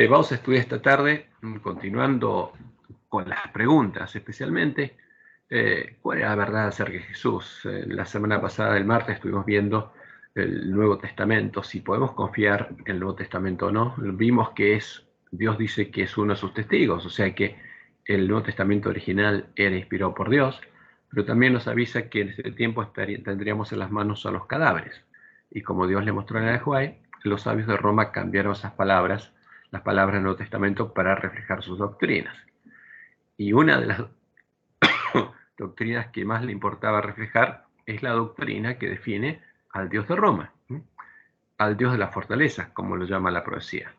Vamos a estudiar esta tarde, continuando con las preguntas, especialmente, ¿cuál es la verdad acerca de Jesús? La semana pasada, el martes, estuvimos viendo el Nuevo Testamento, si podemos confiar en el Nuevo Testamento o no. Vimos que Dios dice que es uno de sus testigos, o sea que el Nuevo Testamento original era inspirado por Dios, pero también nos avisa que en ese tiempo tendríamos en las manos a los cadáveres. Y como Dios le mostró en el Juay, los sabios de Roma cambiaron esas palabras, las palabras del Nuevo Testamento, para reflejar sus doctrinas. Y una de las doctrinas que más le importaba reflejar es la doctrina que define al Dios de Roma, al Dios de las fortalezas, como lo llama la profecía,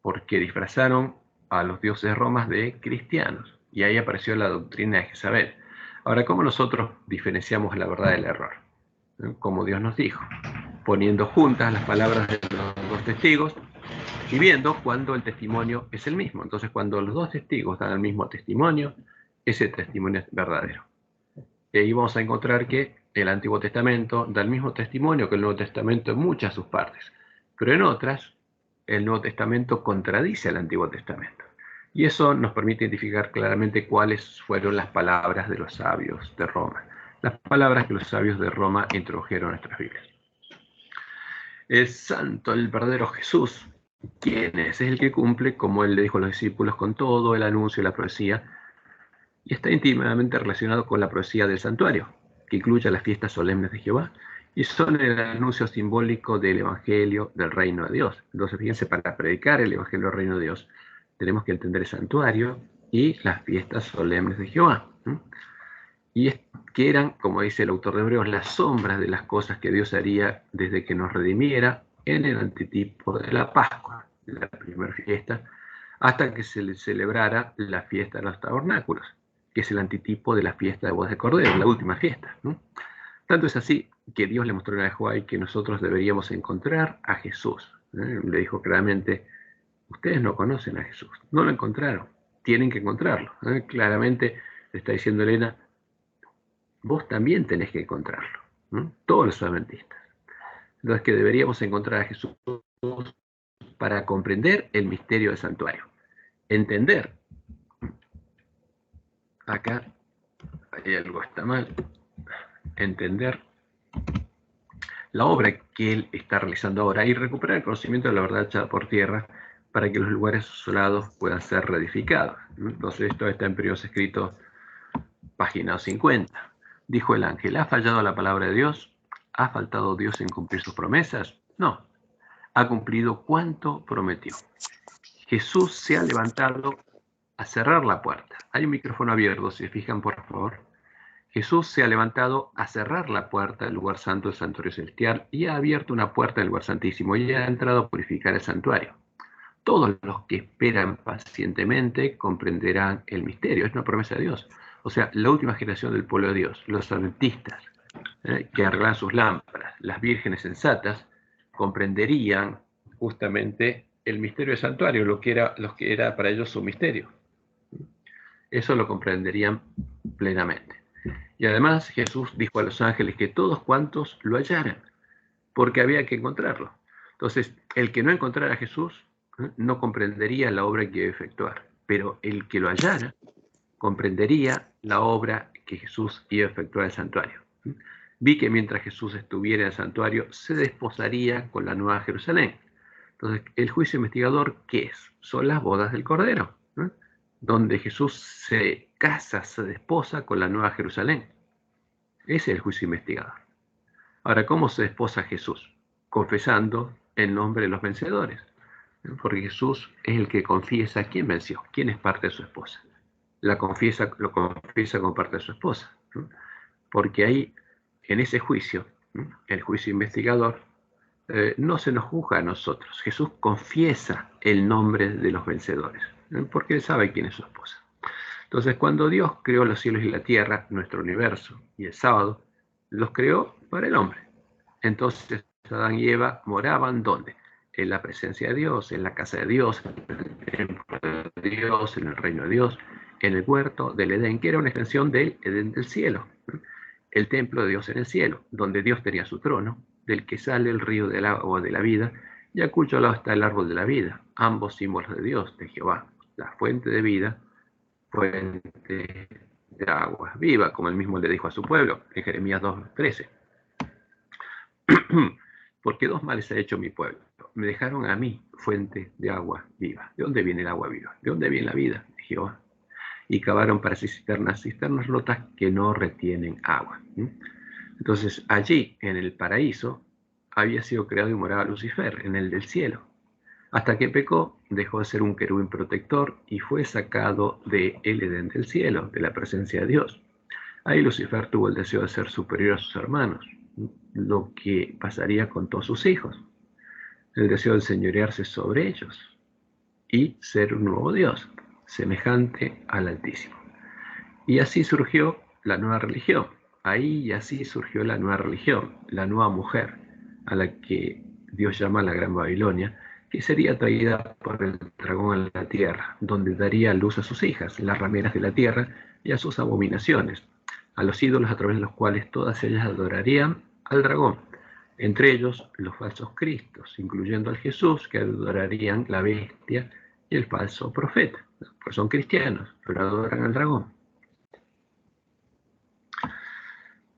porque disfrazaron a los dioses de Roma de cristianos, y ahí apareció la doctrina de Jezabel. Ahora, ¿cómo nosotros diferenciamos la verdad del error? Como Dios nos dijo, poniendo juntas las palabras de los dos testigos y viendo cuando el testimonio es el mismo. Entonces, cuando los dos testigos dan el mismo testimonio, ese testimonio es verdadero. Y ahí vamos a encontrar que el Antiguo Testamento da el mismo testimonio que el Nuevo Testamento en muchas de sus partes, pero en otras, el Nuevo Testamento contradice al Antiguo Testamento. Y eso nos permite identificar claramente cuáles fueron las palabras de los sabios de Roma, las palabras que los sabios de Roma introdujeron a nuestras Biblias. El santo, el verdadero Jesús, ¿quién es? Es el que cumple, como él le dijo a los discípulos, con todo el anuncio y la profecía, y está íntimamente relacionado con la profecía del santuario, que incluye las fiestas solemnes de Jehová, y son el anuncio simbólico del Evangelio del Reino de Dios. Entonces, fíjense, para predicar el Evangelio del Reino de Dios, tenemos que entender el santuario y las fiestas solemnes de Jehová. Y que eran, como dice el autor de Hebreos, las sombras de las cosas que Dios haría desde que nos redimiera en el antitipo de la Pascua, la primera fiesta, hasta que se le celebrara la fiesta de los tabernáculos, que es el antitipo de la fiesta de bodas de Cordero, la última fiesta, ¿no? Tanto es así que Dios le mostró a Joai que nosotros deberíamos encontrar a Jesús. Le dijo claramente, ustedes no conocen a Jesús, no lo encontraron, tienen que encontrarlo. Claramente le está diciendo Elena, vos también tenés que encontrarlo, ¿no? Todos los adventistas. Entonces, que deberíamos encontrar a Jesús para comprender el misterio del santuario. Entender. Acá hay algo está mal. Entender la obra que él está realizando ahora y recuperar el conocimiento de la verdad echada por tierra para que los lugares asolados puedan ser reedificados. Entonces, esto está en Periodos Escritos, página 50. Dijo el ángel, ¿ha fallado la palabra de Dios? ¿Ha faltado Dios en cumplir sus promesas? No, ha cumplido cuanto prometió. Jesús se ha levantado a cerrar la puerta. Hay un micrófono abierto, si se fijan, por favor. Jesús se ha levantado a cerrar la puerta del lugar santo del santuario celestial y ha abierto una puerta del lugar santísimo y ha entrado a purificar el santuario. Todos los que esperan pacientemente comprenderán el misterio. Es una promesa de Dios. O sea, la última generación del pueblo de Dios, los adventistas, que arreglan sus lámparas, las vírgenes sensatas, comprenderían justamente el misterio del santuario, lo que era para ellos su misterio. Eso lo comprenderían plenamente. Y además Jesús dijo a los ángeles que todos cuantos lo hallaran, porque había que encontrarlo. Entonces, el que no encontrara a Jesús no comprendería la obra que iba a efectuar, pero el que lo hallara comprendería la obra que Jesús iba a efectuar en el santuario. Vi que mientras Jesús estuviera en el santuario, se desposaría con la Nueva Jerusalén. Entonces, el juicio investigador, ¿qué es? Son las bodas del Cordero, ¿no? Donde Jesús se casa, se desposa con la Nueva Jerusalén. Ese es el juicio investigador. Ahora, ¿cómo se desposa Jesús? Confesando el nombre de los vencedores. Porque Jesús es el que confiesa quién venció, quién es parte de su esposa. Lo confiesa como parte de su esposa. Porque ahí, en ese juicio, el juicio investigador, no se nos juzga a nosotros. Jesús confiesa el nombre de los vencedores, porque él sabe quién es su esposa. Entonces, cuando Dios creó los cielos y la tierra, nuestro universo y el sábado, los creó para el hombre. Entonces, Adán y Eva moraban ¿dónde? En la presencia de Dios, en la casa de Dios, en el templo de Dios, en el reino de Dios, en el huerto del Edén, que era una extensión del Edén del cielo. El templo de Dios en el cielo, donde Dios tenía su trono, del que sale el río del agua de la vida, y a cuyo lado está el árbol de la vida, ambos símbolos de Dios, de Jehová, la fuente de vida, fuente de agua viva, como él mismo le dijo a su pueblo en Jeremías 2:13. Porque dos males ha hecho mi pueblo. Me dejaron a mí fuente de agua viva. ¿De dónde viene el agua viva? ¿De dónde viene la vida? De Jehová. Y cavaron para sí cisternas rotas que no retienen agua. Entonces allí, en el paraíso, había sido creado y moraba Lucifer, en el del cielo. Hasta que pecó, dejó de ser un querubín protector y fue sacado del Edén del cielo, de la presencia de Dios. Ahí Lucifer tuvo el deseo de ser superior a sus hermanos, lo que pasaría con todos sus hijos. El deseo de señorearse sobre ellos y ser un nuevo Dios, semejante al Altísimo. Y así surgió la nueva religión. Ahí y así surgió la nueva religión, la nueva mujer, a la que Dios llama la Gran Babilonia, que sería traída por el dragón a la tierra, donde daría luz a sus hijas, las rameras de la tierra, y a sus abominaciones, a los ídolos a través de los cuales todas ellas adorarían al dragón, entre ellos los falsos cristos, incluyendo al Jesús, que adorarían la bestia y el falso profeta, pues son cristianos, pero adoran al dragón.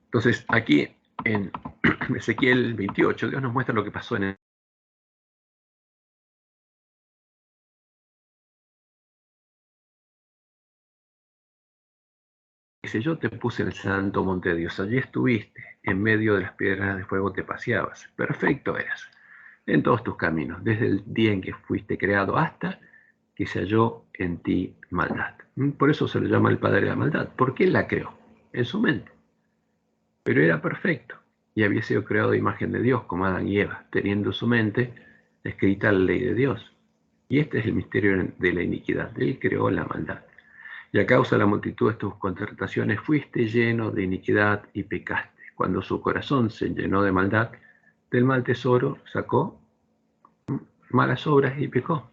Entonces, aquí en Ezequiel 28, Dios nos muestra lo que pasó en el... Dice, yo te puse en el santo monte de Dios, allí estuviste, en medio de las piedras de fuego te paseabas, perfecto eras, en todos tus caminos, desde el día en que fuiste creado hasta que se halló en ti maldad. Por eso se le llama el padre de la maldad, porque él la creó, en su mente. Pero era perfecto, y había sido creado de imagen de Dios, como Adán y Eva, teniendo en su mente escrita la ley de Dios. Y este es el misterio de la iniquidad, él creó la maldad. Y a causa de la multitud de tus contrataciones fuiste lleno de iniquidad y pecaste. Cuando su corazón se llenó de maldad, del mal tesoro sacó malas obras y pecó.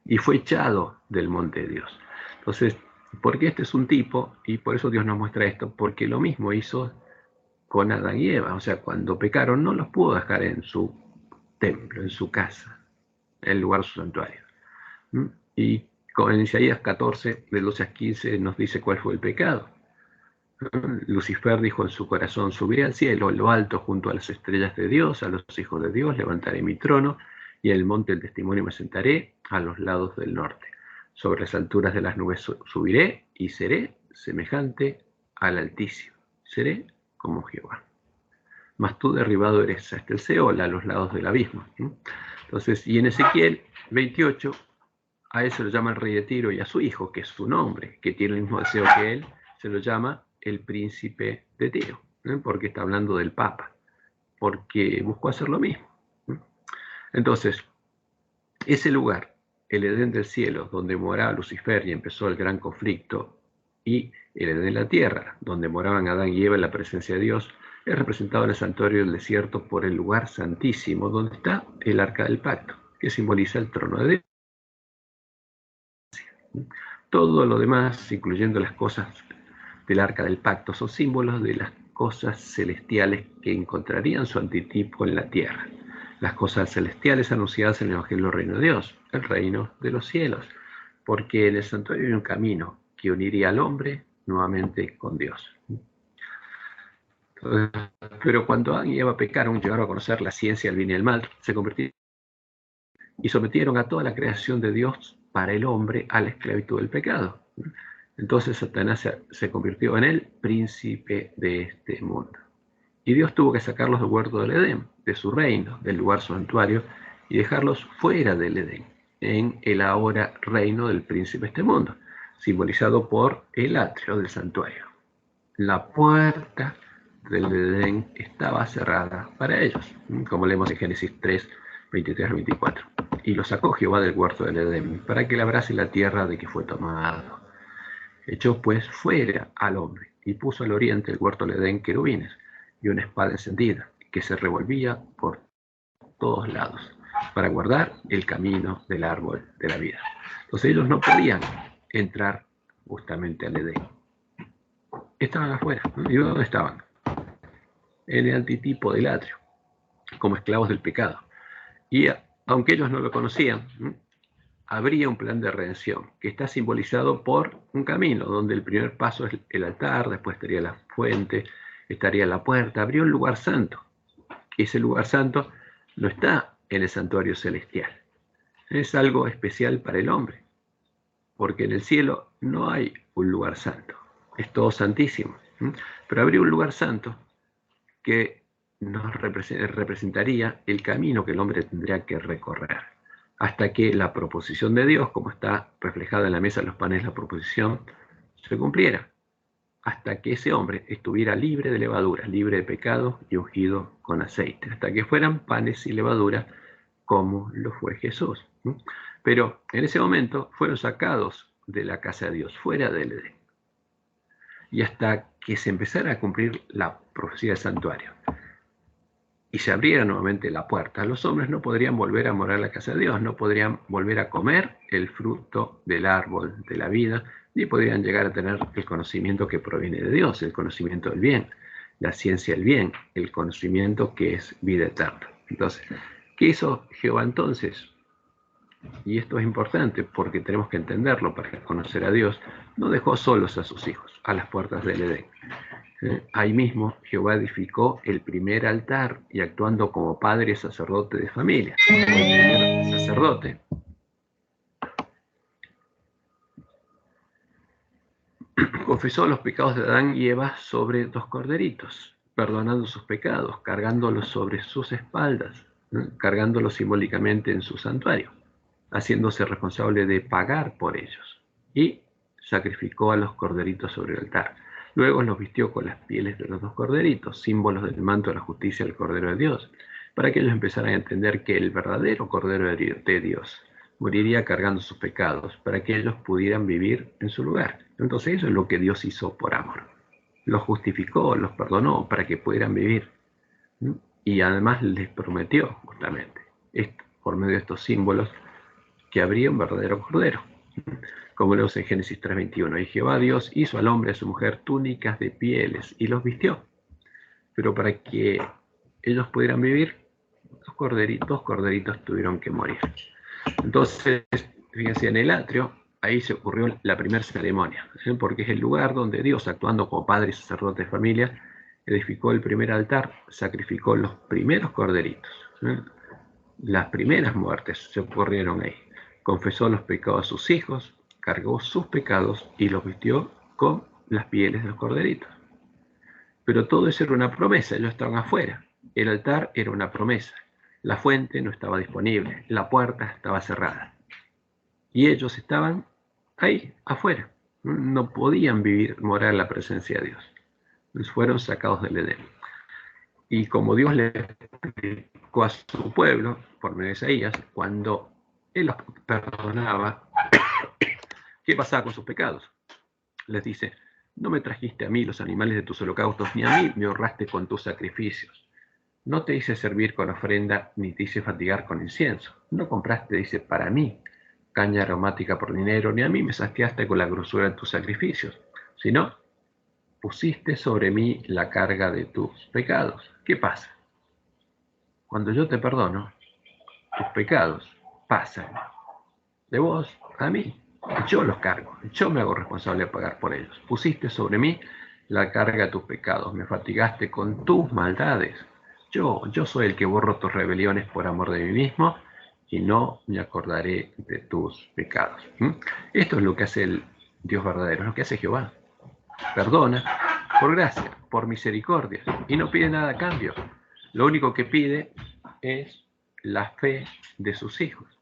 Y fue echado del monte de Dios. Entonces, porque este es un tipo, y por eso Dios nos muestra esto, porque lo mismo hizo con Adán y Eva. O sea, cuando pecaron no los pudo dejar en su templo, en su casa, en el lugar de su santuario. Y en Isaías 14, del 12 al 15, nos dice cuál fue el pecado. Lucifer dijo en su corazón, subiré al cielo, en lo alto, junto a las estrellas de Dios, a los hijos de Dios, levantaré mi trono, y en el monte del testimonio me sentaré a los lados del norte. Sobre las alturas de las nubes subiré y seré semejante al Altísimo. Seré como Jehová. Mas tú derribado eres hasta el Seol, a los lados del abismo. Entonces, y en Ezequiel 28, a él se lo llama el rey de Tiro, y a su hijo, que es su nombre, que tiene el mismo deseo que él, se lo llama el príncipe de Tiro, porque está hablando del Papa, porque buscó hacer lo mismo. Entonces, ese lugar, el Edén del cielo, donde moraba Lucifer y empezó el gran conflicto, y el Edén de la tierra, donde moraban Adán y Eva en la presencia de Dios, es representado en el santuario del desierto por el lugar santísimo, donde está el arca del pacto, que simboliza el trono de Dios. Todo lo demás, incluyendo las cosas del arca del pacto, son símbolos de las cosas celestiales que encontrarían su antitipo en la tierra. Las cosas celestiales anunciadas en el Evangelio del Reino de Dios, el reino de los cielos, porque en el santuario hay un camino que uniría al hombre nuevamente con Dios. Pero cuando Adán y Eva pecaron, llegaron a conocer la ciencia del bien y el mal, se convirtieron y sometieron a toda la creación de Dios para el hombre a la esclavitud del pecado. Entonces Satanás se convirtió en el príncipe de este mundo. Y Dios tuvo que sacarlos del huerto del Edén, de su reino, del lugar santuario, y dejarlos fuera del Edén, en el ahora reino del príncipe de este mundo, simbolizado por el atrio del santuario. La puerta del Edén estaba cerrada para ellos, como leemos en Génesis 3, 23 al 24. Y lo sacó Jehová del huerto del Edén, para que labrase la tierra de que fue tomado. Echó pues fuera al hombre, y puso al oriente del huerto del Edén querubines, y una espada encendida, que se revolvía por todos lados, para guardar el camino del árbol de la vida. Entonces ellos no podían entrar justamente al Edén. Estaban afuera. ¿Y dónde estaban? En el antitipo del atrio, como esclavos del pecado. Y aunque ellos no lo conocían, habría un plan de redención que está simbolizado por un camino, donde el primer paso es el altar, después estaría la fuente, estaría la puerta, habría un lugar santo. Ese lugar santo no está en el santuario celestial. Es algo especial para el hombre, porque en el cielo no hay un lugar santo, es todo santísimo. Pero habría un lugar santo que nos representaría el camino que el hombre tendría que recorrer, hasta que la proposición de Dios, como está reflejada en la mesa de los panes, la proposición se cumpliera, hasta que ese hombre estuviera libre de levadura, libre de pecado y ungido con aceite, hasta que fueran panes y levadura como lo fue Jesús. Pero en ese momento fueron sacados de la casa de Dios, fuera del Edén, y hasta que se empezara a cumplir la profecía del santuario y se abriera nuevamente la puerta, los hombres no podrían volver a morar en la casa de Dios, no podrían volver a comer el fruto del árbol de la vida, ni podrían llegar a tener el conocimiento que proviene de Dios, el conocimiento del bien, la ciencia del bien, el conocimiento que es vida eterna. Entonces, ¿qué hizo Jehová entonces? Y esto es importante porque tenemos que entenderlo para conocer a Dios. No dejó solos a sus hijos a las puertas del Edén. Ahí mismo Jehová edificó el primer altar y actuando como padre y sacerdote de familia. El primer sacerdote confesó los pecados de Adán y Eva sobre 2 corderitos, perdonando sus pecados, cargándolos sobre sus espaldas, cargándolos simbólicamente en su santuario, haciéndose responsable de pagar por ellos, y sacrificó a los corderitos sobre el altar. Luego los vistió con las pieles de los 2 corderitos, símbolos del manto de la justicia del Cordero de Dios, para que ellos empezaran a entender que el verdadero Cordero de Dios moriría cargando sus pecados, para que ellos pudieran vivir en su lugar. Entonces eso es lo que Dios hizo por amor. Los justificó, los perdonó para que pudieran vivir. Y además les prometió justamente, por medio de estos símbolos, que habría un verdadero cordero. Como leemos en Génesis 3:21, y Jehová Dios hizo al hombre y a su mujer túnicas de pieles y los vistió. Pero para que ellos pudieran vivir, 2 corderitos tuvieron que morir. Entonces, fíjense, en el atrio, ahí se ocurrió la primera ceremonia, porque es el lugar donde Dios, actuando como padre y sacerdote de familia, edificó el primer altar, sacrificó los primeros corderitos. Las primeras muertes se ocurrieron ahí. Confesó los pecados de sus hijos, cargó sus pecados y los vistió con las pieles de los corderitos. Pero todo eso era una promesa, ellos estaban afuera. El altar era una promesa. La fuente no estaba disponible, la puerta estaba cerrada. Y ellos estaban ahí, afuera. No podían vivir, morar en la presencia de Dios. Les fueron sacados del Edén. Y como Dios le explicó a su pueblo, por medio de Isaías, cuando Él los perdonaba, ¿qué pasaba con sus pecados? Les dice, no me trajiste a mí los animales de tus holocaustos, ni a mí me honraste con tus sacrificios. No te hice servir con ofrenda, ni te hice fatigar con incienso. No compraste, dice, para mí, caña aromática por dinero, ni a mí me saciaste con la grosura de tus sacrificios, sino pusiste sobre mí la carga de tus pecados. ¿Qué pasa? Cuando yo te perdono, tus pecados pasan de vos a mí. Yo los cargo, yo me hago responsable de pagar por ellos. Pusiste sobre mí la carga de tus pecados, me fatigaste con tus maldades. Yo soy el que borro tus rebeliones por amor de mí mismo y no me acordaré de tus pecados. Esto es lo que hace el Dios verdadero, es lo que hace Jehová. Perdona por gracia, por misericordia, y no pide nada a cambio. Lo único que pide es la fe de sus hijos,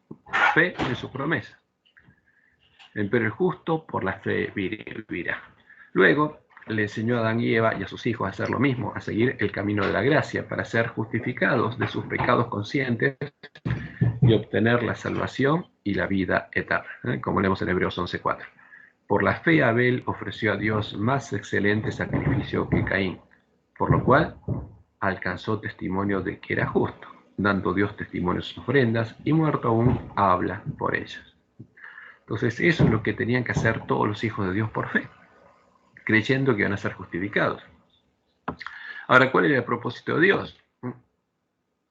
fe en su promesa. Pero el justo por la fe vivirá. Luego le enseñó a Adán y Eva y a sus hijos a hacer lo mismo, a seguir el camino de la gracia, para ser justificados de sus pecados conscientes y obtener la salvación y la vida eterna, como leemos en Hebreos 11:4. Por la fe Abel ofreció a Dios más excelente sacrificio que Caín, por lo cual alcanzó testimonio de que era justo, dando Dios testimonio de sus ofrendas, y muerto aún habla por ellas. Entonces eso es lo que tenían que hacer todos los hijos de Dios por fe, creyendo que iban a ser justificados. Ahora, ¿cuál era el propósito de Dios?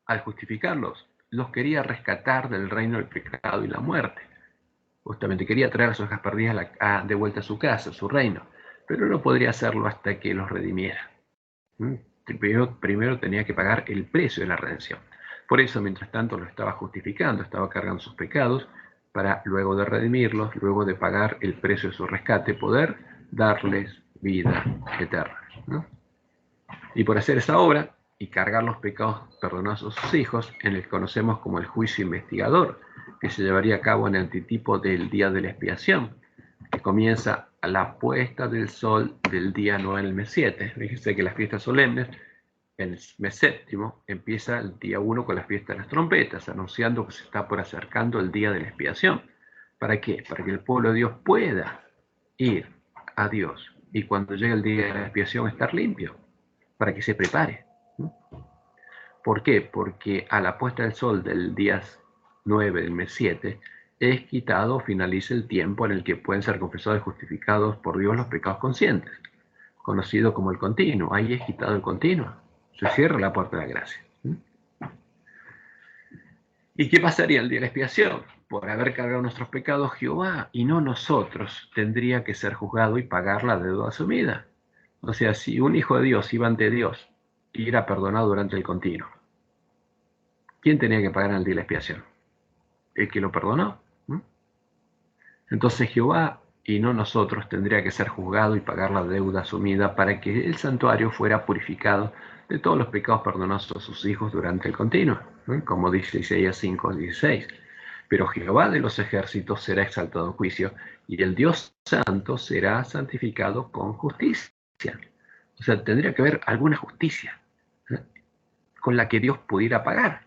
Al justificarlos, los quería rescatar del reino del pecado y la muerte. Justamente quería traer a sus ovejas perdidas de vuelta a su casa, a su reino, pero no podría hacerlo hasta que los redimiera. Primero tenía que pagar el precio de la redención. Por eso, mientras tanto, lo estaba justificando, estaba cargando sus pecados, para luego de redimirlos, luego de pagar el precio de su rescate, poder darles vida eterna, ¿no? Y por hacer esa obra y cargar los pecados perdonados a sus hijos, en el que conocemos como el juicio investigador, que se llevaría a cabo en el antitipo del día de la expiación, que comienza a la puesta del sol del día 9 del mes 7. Fíjense que las fiestas solemnes, en el mes séptimo, empieza el día 1 con la fiesta de las trompetas, anunciando que se está por acercando el día de la expiación. ¿Para qué? Para que el pueblo de Dios pueda ir a Dios y cuando llegue el día de la expiación estar limpio, para que se prepare. ¿Por qué? Porque a la puesta del sol del día 9 del mes 7 es quitado, finaliza el tiempo en el que pueden ser confesados y justificados por Dios los pecados conscientes, conocido como el continuo. Ahí es quitado el continuo. Se cierra la puerta de la gracia. ¿Y qué pasaría el día de la expiación? Por haber cargado nuestros pecados, Jehová, y no nosotros, tendría que ser juzgado y pagar la deuda asumida. O sea, si un hijo de Dios iba ante Dios y era perdonado durante el continuo, ¿quién tenía que pagar en el día de la expiación? El que lo perdonó. Entonces Jehová, y no nosotros, tendría que ser juzgado y pagar la deuda asumida para que el santuario fuera purificado de todos los pecados perdonados a sus hijos durante el continuo, como dice Isaías 5:16. Pero Jehová de los ejércitos será exaltado en juicio, y el Dios santo será santificado con justicia. O sea, tendría que haber alguna justicia con la que Dios pudiera pagar.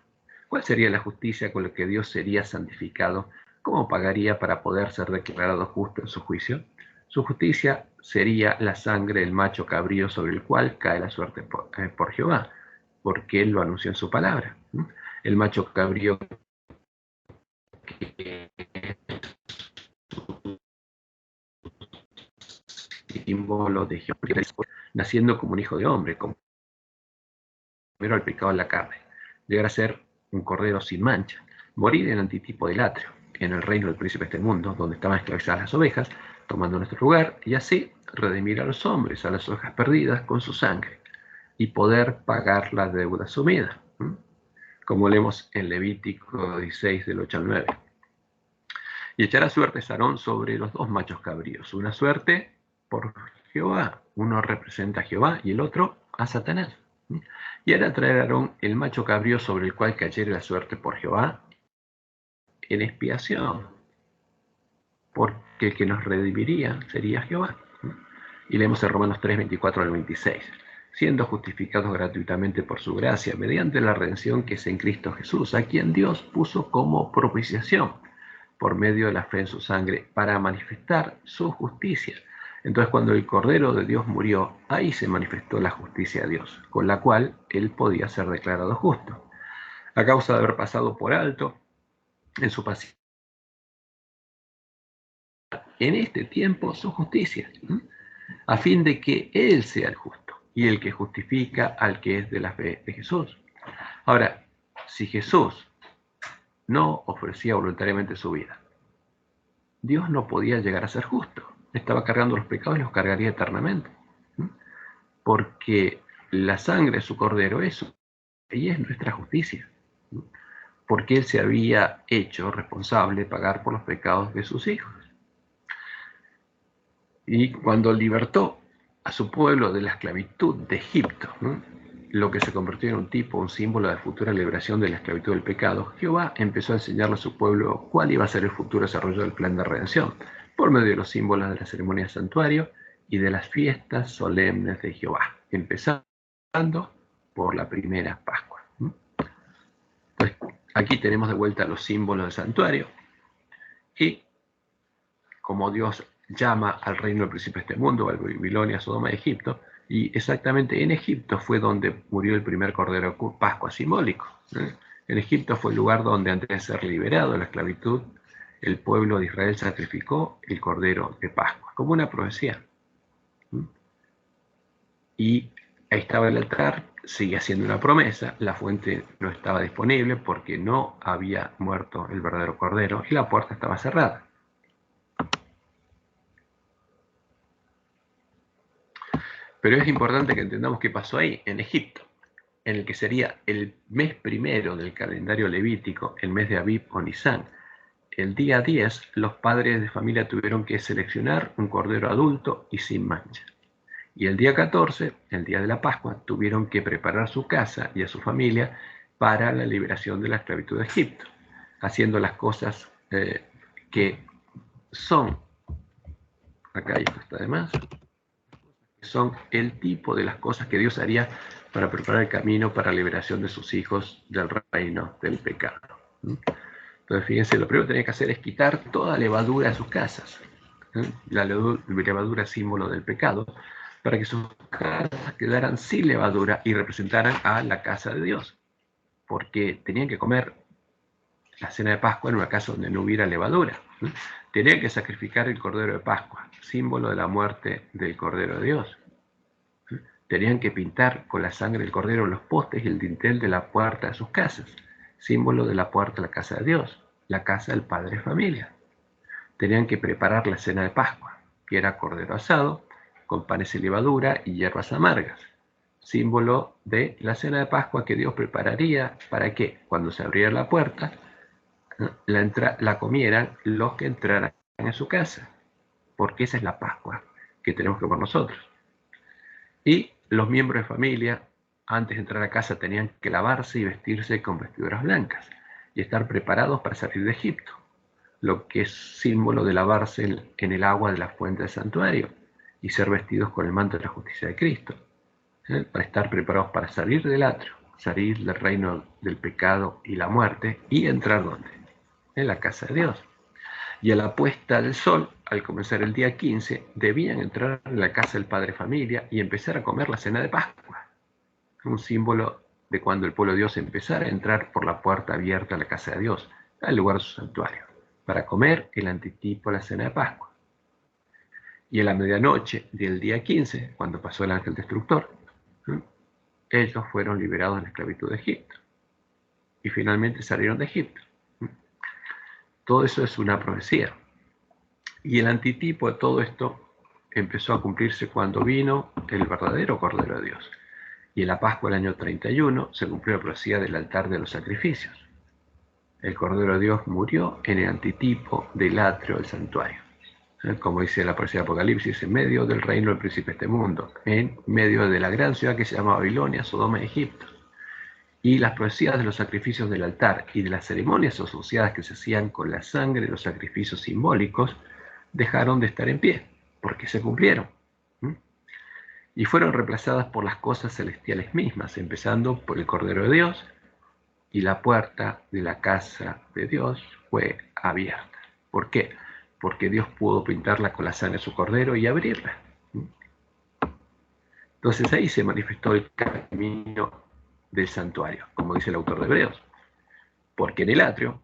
¿Cuál sería la justicia con la que Dios sería santificado? ¿Cómo pagaría para poder ser declarado justo en su juicio? Su justicia sería la sangre del macho cabrío sobre el cual cae la suerte por Jehová, porque Él lo anunció en su palabra. El macho cabrío que es símbolo de Jehová, naciendo como un hijo de hombre, como primero el pecado en la carne, llegar a ser un cordero sin mancha, morir en el antitipo del atrio, en el reino del príncipe de este mundo, donde estaban esclavizadas las ovejas, tomando nuestro lugar, y así redimir a los hombres, a las ovejas perdidas, con su sangre, y poder pagar la deuda asumida, como leemos en Levítico 16, del 8 al 9. Y echará suertes Aarón sobre los dos machos cabríos, una suerte por Jehová, uno representa a Jehová y el otro a Satanás. Y hará traer a Aarón el macho cabrío sobre el cual cayere la suerte por Jehová en expiación, porque el que nos redimiría sería Jehová. Y leemos en Romanos 3, 24 al 26. Siendo justificados gratuitamente por su gracia, mediante la redención que es en Cristo Jesús, a quien Dios puso como propiciación, por medio de la fe en su sangre, para manifestar su justicia. Entonces, cuando el Cordero de Dios murió, ahí se manifestó la justicia de Dios, con la cual él podía ser declarado justo, a causa de haber pasado por alto en su paciencia en este tiempo su justicia, a fin de que él sea el justo y el que justifica al que es de la fe de Jesús. Ahora, si Jesús no ofrecía voluntariamente su vida, Dios no podía llegar a ser justo. Estaba cargando los pecados y los cargaría eternamente. Porque la sangre de su cordero es nuestra justicia. Porque Él se había hecho responsable de pagar por los pecados de sus hijos. Y cuando libertó a su pueblo de la esclavitud de Egipto, lo que se convirtió en un tipo, un símbolo de futura liberación de la esclavitud del pecado, Jehová empezó a enseñarle a su pueblo cuál iba a ser el futuro desarrollo del plan de redención, por medio de los símbolos de la ceremonia del santuario y de las fiestas solemnes de Jehová, empezando por la primera Pascua. Pues aquí tenemos de vuelta los símbolos del santuario y como Dios llama al reino del príncipe de este mundo, a Babilonia, Sodoma y Egipto, y exactamente en Egipto fue donde murió el primer cordero de Pascua simbólico. En Egipto fue el lugar donde, antes de ser liberado de la esclavitud, el pueblo de Israel sacrificó el cordero de Pascua, como una profecía. Y ahí estaba el altar sigue siendo una promesa, la fuente no estaba disponible porque no había muerto el verdadero cordero y la puerta estaba cerrada. Pero es importante que entendamos qué pasó ahí, en Egipto, en el que sería el mes primero del calendario levítico, el mes de Abib o Nisán. El día 10, los padres de familia tuvieron que seleccionar un cordero adulto y sin mancha. Y el día 14, el día de la Pascua, tuvieron que preparar su casa y a su familia para la liberación de la esclavitud de Egipto, haciendo las cosas que son, acá esto está de más, son el tipo de las cosas que Dios haría para preparar el camino para la liberación de sus hijos del reino del pecado. Entonces, fíjense, lo primero que tenía que hacer es quitar toda levadura de sus casas. La levadura es símbolo del pecado, para que sus casas quedaran sin levadura y representaran a la casa de Dios. Porque tenían que comer la cena de Pascua en una casa donde no hubiera levadura. Tenían que sacrificar el Cordero de Pascua, símbolo de la muerte del Cordero de Dios. Tenían que pintar con la sangre del Cordero los postes y el dintel de la puerta de sus casas, símbolo de la puerta de la casa de Dios, la casa del padre de familia. Tenían que preparar la cena de Pascua, que era cordero asado, con panes y levadura y hierbas amargas, símbolo de la cena de Pascua que Dios prepararía para que, cuando se abriera la puerta, la comieran los que entraran en su casa, porque esa es la Pascua que tenemos que comer nosotros. Y los miembros de familia, antes de entrar a casa, tenían que lavarse y vestirse con vestiduras blancas y estar preparados para salir de Egipto, lo que es símbolo de lavarse en el agua de la fuente del santuario y ser vestidos con el manto de la justicia de Cristo, para estar preparados para salir del atrio, salir del reino del pecado y la muerte y entrar ¿dónde? En la casa de Dios. Y a la puesta del sol, al comenzar el día 15, debían entrar en la casa del padre familia y empezar a comer la cena de Pascua, un símbolo de cuando el pueblo de Dios empezara a entrar por la puerta abierta a la casa de Dios, al lugar de su santuario, para comer el antitipo de la cena de Pascua. Y a la medianoche del día 15, cuando pasó el ángel destructor, ellos fueron liberados de la esclavitud de Egipto. Y finalmente salieron de Egipto. Todo eso es una profecía. Y el antitipo de todo esto empezó a cumplirse cuando vino el verdadero Cordero de Dios. Y en la Pascua del año 31 se cumplió la profecía del altar de los sacrificios. El Cordero de Dios murió en el antitipo del atrio del santuario. Como dice la profecía de Apocalipsis, en medio del reino del príncipe de este mundo, en medio de la gran ciudad que se llama Babilonia, Sodoma y Egipto. Y las profecías de los sacrificios del altar y de las ceremonias asociadas que se hacían con la sangre de los sacrificios simbólicos dejaron de estar en pie, porque se cumplieron. Y fueron reemplazadas por las cosas celestiales mismas, empezando por el Cordero de Dios, y la puerta de la casa de Dios fue abierta. ¿Por qué? Porque Dios pudo pintarla con la sangre de su Cordero y abrirla. Entonces ahí se manifestó el camino del santuario, como dice el autor de Hebreos. Porque en el atrio,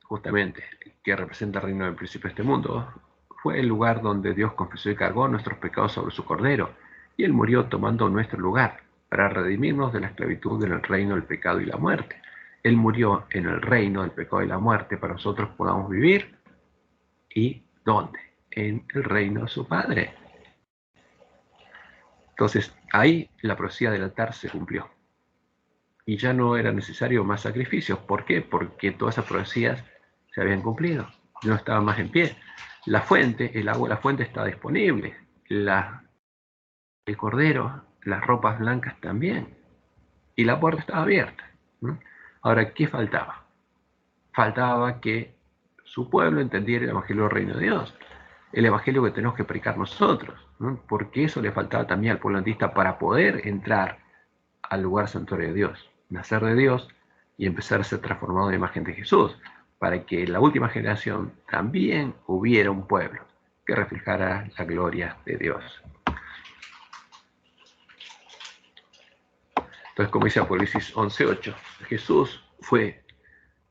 justamente, que representa el reino del príncipe de este mundo, fue el lugar donde Dios confesó y cargó nuestros pecados sobre su Cordero, y Él murió tomando nuestro lugar, para redimirnos de la esclavitud del reino del pecado y la muerte. Él murió en el reino del pecado y la muerte para que nosotros podamos vivir. ¿Y dónde? En el reino de su Padre. Entonces, ahí la profecía del altar se cumplió. Y ya no era necesario más sacrificios. ¿Por qué? Porque todas esas profecías se habían cumplido. No estaban más en pie. La fuente, el agua de la fuente está disponible. El cordero, las ropas blancas también. Y la puerta estaba abierta. Ahora, ¿qué faltaba? Faltaba que su pueblo entendiera el evangelio del reino de Dios. El evangelio que tenemos que predicar nosotros. Porque eso le faltaba también al pueblo antista para poder entrar al lugar santuario de Dios, nacer de Dios y empezar a ser transformado en la imagen de Jesús, para que en la última generación también hubiera un pueblo que reflejara la gloria de Dios. Entonces, como dice Apocalipsis 11:8, Jesús fue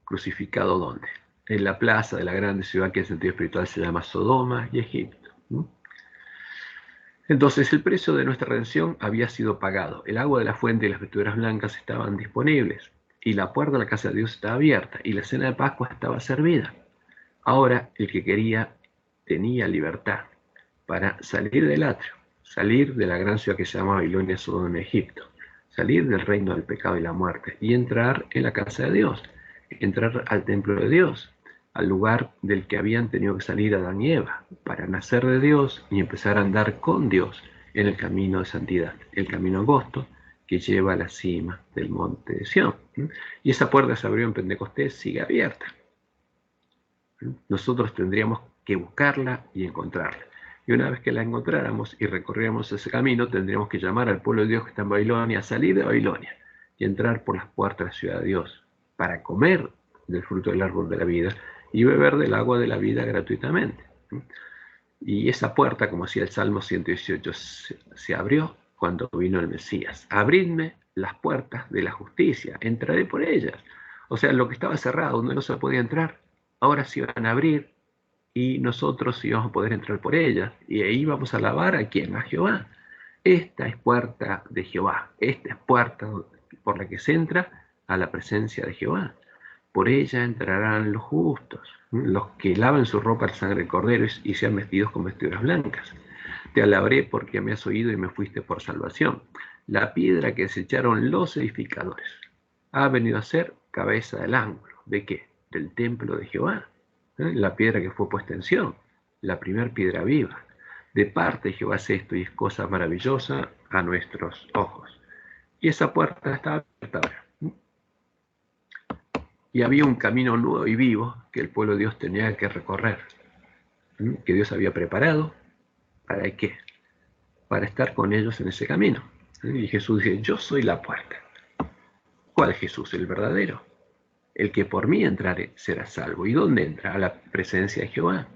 crucificado ¿dónde? En la plaza de la grande ciudad que en sentido espiritual se llama Sodoma y Egipto. Entonces el precio de nuestra redención había sido pagado. El agua de la fuente y las vestiduras blancas estaban disponibles. Y la puerta de la casa de Dios estaba abierta. Y la cena de Pascua estaba servida. Ahora el que quería tenía libertad para salir del atrio, salir de la gran ciudad que se llama Babilonia, Sodoma en Egipto, salir del reino del pecado y la muerte y entrar en la casa de Dios, entrar al templo de Dios, al lugar del que habían tenido que salir Adán y Eva, para nacer de Dios y empezar a andar con Dios en el camino de santidad, el camino angosto que lleva a la cima del monte de Sión. Y esa puerta se abrió en Pentecostés, sigue abierta. Nosotros tendríamos que buscarla y encontrarla. Y una vez que la encontráramos y recorriéramos ese camino, tendríamos que llamar al pueblo de Dios que está en Babilonia a salir de Babilonia y entrar por las puertas de la ciudad de Dios para comer del fruto del árbol de la vida y beber del agua de la vida gratuitamente. Y esa puerta, como decía el Salmo 118, se abrió cuando vino el Mesías. Abridme las puertas de la justicia, entraré por ellas. O sea, lo que estaba cerrado, donde no se podía entrar, ahora se iban a abrir y nosotros íbamos a poder entrar por ellas. Y ahí vamos a alabar a quién, a Jehová. Esta es puerta de Jehová. Esta es puerta por la que se entra a la presencia de Jehová. Por ella entrarán los justos, los que laven su ropa al sangre de corderos y sean vestidos con vestiduras blancas. Te alabaré porque me has oído y me fuiste por salvación. La piedra que desecharon los edificadores ha venido a ser cabeza del ángulo. ¿De qué? Del templo de Jehová. La piedra que fue puesta en Sión, la primer piedra viva. De parte de Jehová es esto y es cosa maravillosa a nuestros ojos. Y esa puerta está abierta ahora. Y había un camino nuevo y vivo que el pueblo de Dios tenía que recorrer, que Dios había preparado. ¿Para qué? Para estar con ellos en ese camino. Y Jesús dice, yo soy la puerta. ¿Cuál Jesús? El verdadero. El que por mí entrare será salvo. ¿Y dónde entra? A la presencia de Jehová.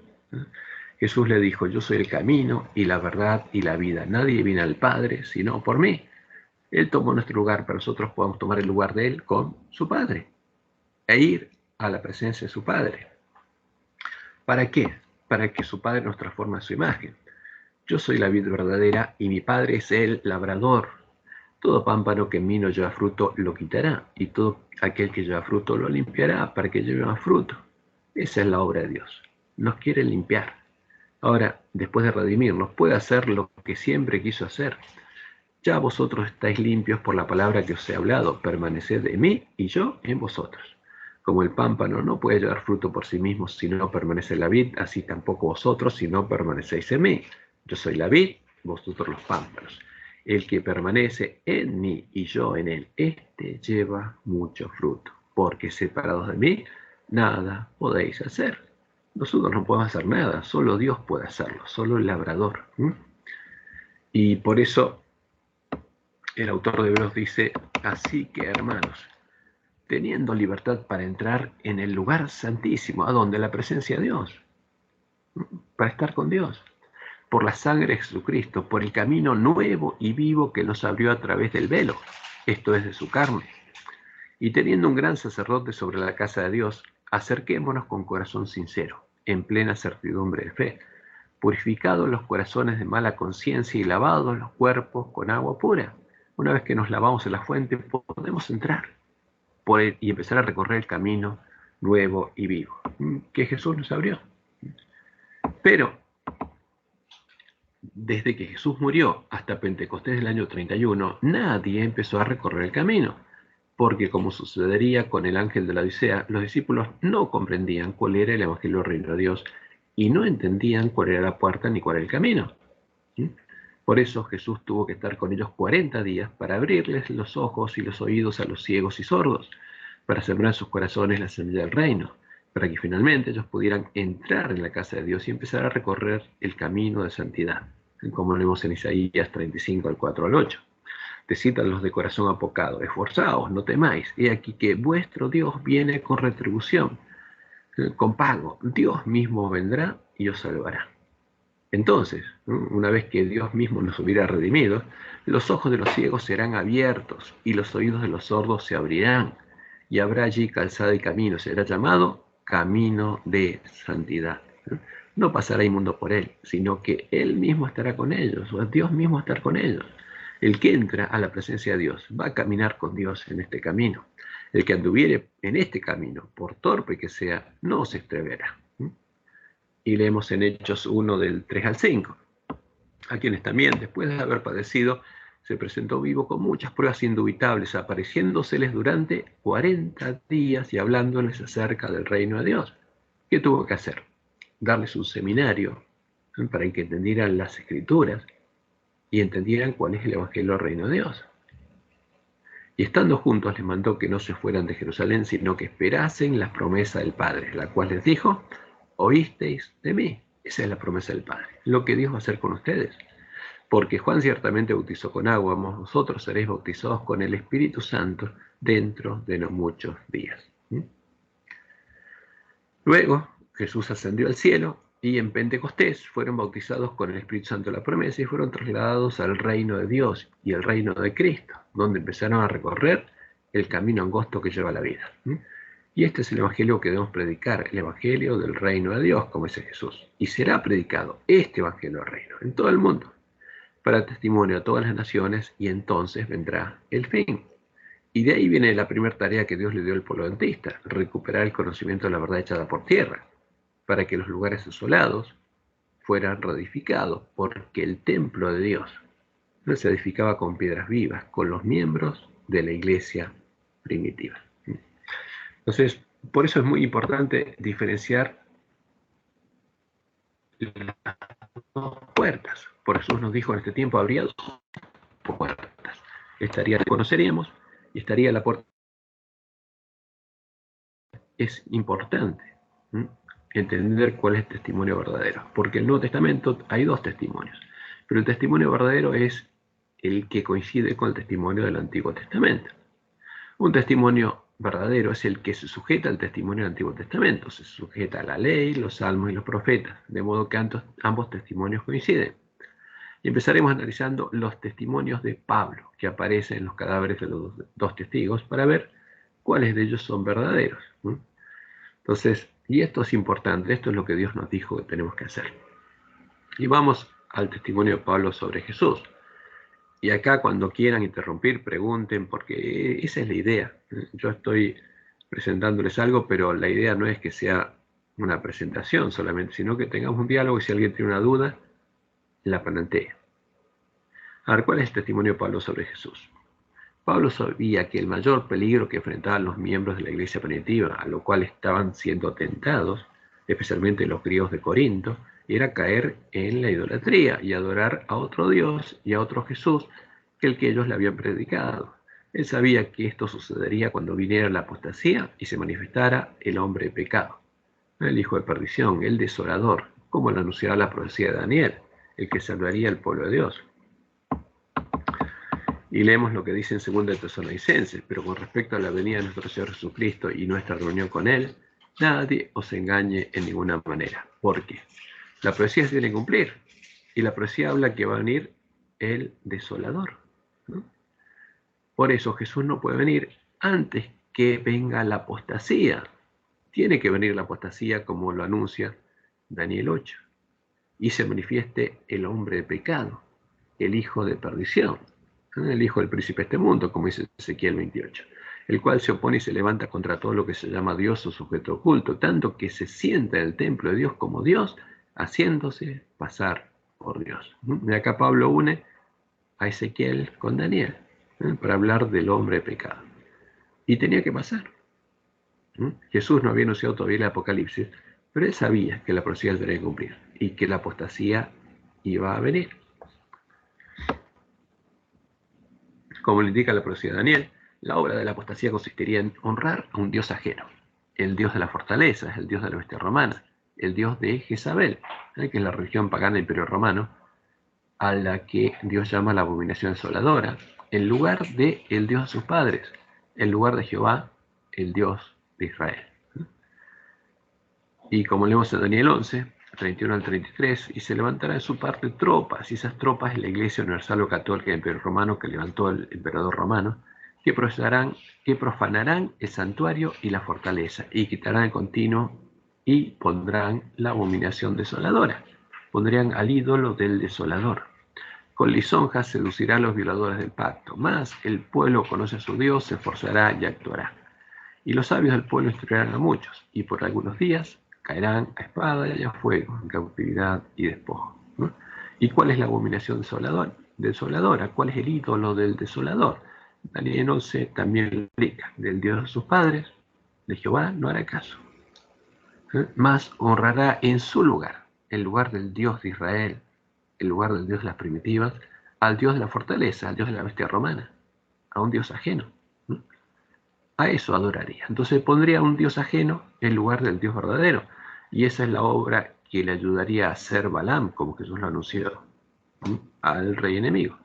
Jesús le dijo, yo soy el camino y la verdad y la vida. Nadie viene al Padre sino por mí. Él tomó nuestro lugar, pero nosotros podemos tomar el lugar de Él con su Padre e ir a la presencia de su Padre. ¿Para qué? Para que su Padre nos transforme a su imagen. Yo soy la vid verdadera y mi Padre es el labrador. Todo pámpano que en mí no lleva fruto lo quitará, y todo aquel que lleva fruto lo limpiará para que lleve más fruto. Esa es la obra de Dios. Nos quiere limpiar. Ahora, después de redimirnos, puede hacer lo que siempre quiso hacer. Ya vosotros estáis limpios por la palabra que os he hablado. Permaneced en mí y yo en vosotros. Como el pámpano no puede llevar fruto por sí mismo si no permanece en la vid, así tampoco vosotros si no permanecéis en mí. Yo soy la vid, vosotros los pámpanos. El que permanece en mí y yo en él, este lleva mucho fruto, porque separados de mí, nada podéis hacer. Nosotros no podemos hacer nada, solo Dios puede hacerlo, solo el labrador. Y por eso el autor de Hebreos dice, así que hermanos, teniendo libertad para entrar en el lugar santísimo, ¿a dónde? La presencia de Dios, para estar con Dios, por la sangre de Jesucristo, por el camino nuevo y vivo que nos abrió a través del velo, esto es de su carne. Y teniendo un gran sacerdote sobre la casa de Dios, acerquémonos con corazón sincero, en plena certidumbre de fe, purificados los corazones de mala conciencia y lavados los cuerpos con agua pura. Una vez que nos lavamos en la fuente, podemos entrar por él y empezar a recorrer el camino nuevo y vivo que Jesús nos abrió. Pero desde que Jesús murió hasta Pentecostés del año 31, nadie empezó a recorrer el camino, porque como sucedería con el ángel de la Odisea, los discípulos no comprendían cuál era el evangelio del reino de Dios y no entendían cuál era la puerta ni cuál era el camino. Por eso Jesús tuvo que estar con ellos 40 días para abrirles los ojos y los oídos a los ciegos y sordos, para sembrar en sus corazones la semilla del reino, para que finalmente ellos pudieran entrar en la casa de Dios y empezar a recorrer el camino de santidad, como leemos en Isaías 35, al 4 al 8. Decidan los de corazón apocado, esforzaos, no temáis, he aquí que vuestro Dios viene con retribución, con pago. Dios mismo vendrá y os salvará. Entonces, una vez que Dios mismo nos hubiera redimido, los ojos de los ciegos serán abiertos y los oídos de los sordos se abrirán, y habrá allí calzada y camino, será llamado camino de santidad. no pasará inmundo por él, sino que él mismo estará con ellos, o Dios mismo estará con ellos. El que entra a la presencia de Dios va a caminar con Dios en este camino. El que anduviere en este camino, por torpe que sea, no se extraviará. Y leemos en Hechos 1 del 3 al 5, a quienes también, después de haber padecido, se presentó vivo con muchas pruebas indubitables, apareciéndoseles durante 40 días y hablándoles acerca del reino de Dios. ¿Qué tuvo que hacer? Darles un seminario para que entendieran las escrituras y entendieran cuál es el evangelio del reino de Dios. Y estando juntos les mandó que no se fueran de Jerusalén, sino que esperasen la promesa del Padre, la cual les dijo: oísteis de mí. Esa es la promesa del Padre, lo que Dios va a hacer con ustedes. Porque Juan ciertamente bautizó con agua, vosotros seréis bautizados con el Espíritu Santo dentro de no muchos días. Luego Jesús ascendió al cielo y en Pentecostés fueron bautizados con el Espíritu Santo de la promesa y fueron trasladados al reino de Dios y el reino de Cristo, donde empezaron a recorrer el camino angosto que lleva a la vida. Y este es el evangelio que debemos predicar, el evangelio del reino de Dios, como dice Jesús. Y será predicado este evangelio del reino en todo el mundo, para testimonio a todas las naciones, y entonces vendrá el fin. Y de ahí viene la primera tarea que Dios le dio al pueblo adventista: recuperar el conocimiento de la verdad echada por tierra, para que los lugares desolados fueran reedificados, porque el templo de Dios no se edificaba con piedras vivas, con los miembros de la iglesia primitiva. Entonces, por eso es muy importante diferenciar las dos puertas. Por Jesús nos dijo: en este tiempo habría dos puertas. Estaría, conoceríamos, y estaría la puerta. Es importante entender cuál es el testimonio verdadero, porque en el Nuevo Testamento hay dos testimonios, pero el testimonio verdadero es el que coincide con el testimonio del Antiguo Testamento. Un testimonio verdadero es el que se sujeta al testimonio del Antiguo Testamento, se sujeta a la ley, los salmos y los profetas, de modo que ambos testimonios coinciden. Y empezaremos analizando los testimonios de Pablo, que aparecen en los cadáveres de los dos testigos, para ver cuáles de ellos son verdaderos. Entonces, y esto es importante, esto es lo que Dios nos dijo que tenemos que hacer. Y vamos al testimonio de Pablo sobre Jesús. Y acá, cuando quieran interrumpir, pregunten, porque esa es la idea. Yo estoy presentándoles algo, pero la idea no es que sea una presentación solamente, sino que tengamos un diálogo y si alguien tiene una duda, la plantea. A ver, ¿cuál es el testimonio de Pablo sobre Jesús? Pablo sabía que el mayor peligro que enfrentaban los miembros de la iglesia primitiva, a lo cual estaban siendo tentados, especialmente los griegos de Corinto, era caer en la idolatría y adorar a otro Dios y a otro Jesús que el que ellos le habían predicado. Él sabía que esto sucedería cuando viniera la apostasía y se manifestara el hombre de pecado, el hijo de perdición, el desolador, como lo anunciaba la profecía de Daniel, el que salvaría al pueblo de Dios. Y leemos lo que dice en 2 Tesalonicenses: pero con respecto a la venida de nuestro Señor Jesucristo y nuestra reunión con Él, nadie os engañe en ninguna manera. ¿Por qué? La profecía se tiene que cumplir, y la profecía habla que va a venir el desolador, ¿no? Por eso Jesús no puede venir antes que venga la apostasía. Tiene que venir la apostasía, como lo anuncia Daniel 8, y se manifieste el hombre de pecado, el hijo de perdición, el hijo del príncipe de este mundo, como dice Ezequiel 28, el cual se opone y se levanta contra todo lo que se llama Dios o sujeto oculto, tanto que se sienta en el templo de Dios como Dios, haciéndose pasar por Dios. Y acá Pablo une a Ezequiel con Daniel para hablar del hombre de pecado. Y tenía que pasar. Jesús no había anunciado todavía el Apocalipsis, pero él sabía que la profecía tenía que cumplir y que la apostasía iba a venir. Como le indica la profecía de Daniel, la obra de la apostasía consistiría en honrar a un dios ajeno, el dios de la fortaleza, el dios de la bestia romana, el dios de Jezabel, que es la religión pagana del Imperio Romano, a la que Dios llama la abominación desoladora, en lugar de el Dios de sus padres, en lugar de Jehová, el Dios de Israel. Y como leemos en Daniel 11, 31 al 33, y se levantará en su parte tropas, y esas tropas es la Iglesia Universal o Católica del Imperio Romano que levantó el emperador romano, que profanarán el santuario y la fortaleza, y quitarán de continuo y pondrán la abominación desoladora. Pondrían al ídolo del desolador. Con lisonjas seducirá a los violadores del pacto. Mas el pueblo conoce a su Dios, se esforzará y actuará. Y los sabios del pueblo instruirán a muchos, y por algunos días caerán a espada y a fuego, en cautividad y despojo, ¿no? ¿Y cuál es la abominación desoladora? ¿Cuál es el ídolo del desolador? Daniel 11 también lo explica. Del Dios de sus padres, de Jehová, no hará caso. Mas honrará en su lugar, el lugar del Dios de Israel, el lugar del Dios de las primitivas, al Dios de la fortaleza, al Dios de la bestia romana, a un Dios ajeno. A eso adoraría. Entonces pondría un Dios ajeno en lugar del Dios verdadero. Y esa es la obra que le ayudaría a hacer Balaam, como Jesús lo anunció, al rey enemigo.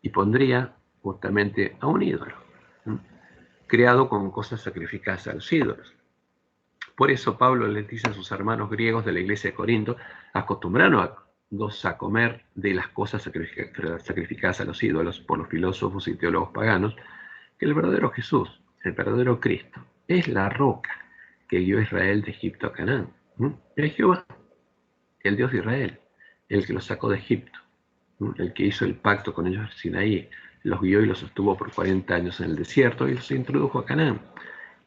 Y pondría justamente a un ídolo, creado con cosas sacrificadas a los ídolos. Por eso Pablo les dice a sus hermanos griegos de la iglesia de Corinto, acostumbrados a comer de las cosas sacrificadas a los ídolos por los filósofos y teólogos paganos, que el verdadero Jesús, el verdadero Cristo, es la roca que guió a Israel de Egipto a Canaán. Es Jehová, el Dios de Israel, el que los sacó de Egipto, el que hizo el pacto con ellos en Sinaí, los guió y los sostuvo por 40 años en el desierto y los introdujo a Canaán.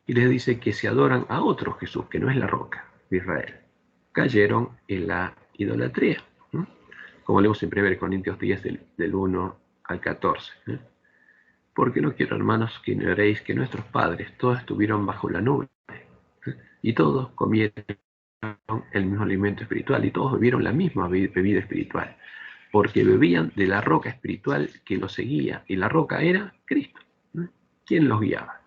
Y les dice que se adoran a otro Jesús, que no es la roca de Israel. Cayeron en la idolatría, como leemos en 1 Corintios 10 del 1 al 14. Porque no quiero, hermanos, que ignoréis que nuestros padres todos estuvieron bajo la nube, y todos comieron el mismo alimento espiritual, y todos bebieron la misma bebida espiritual, porque bebían de la roca espiritual que los seguía, y la roca era Cristo. ¿Quién los guiaba?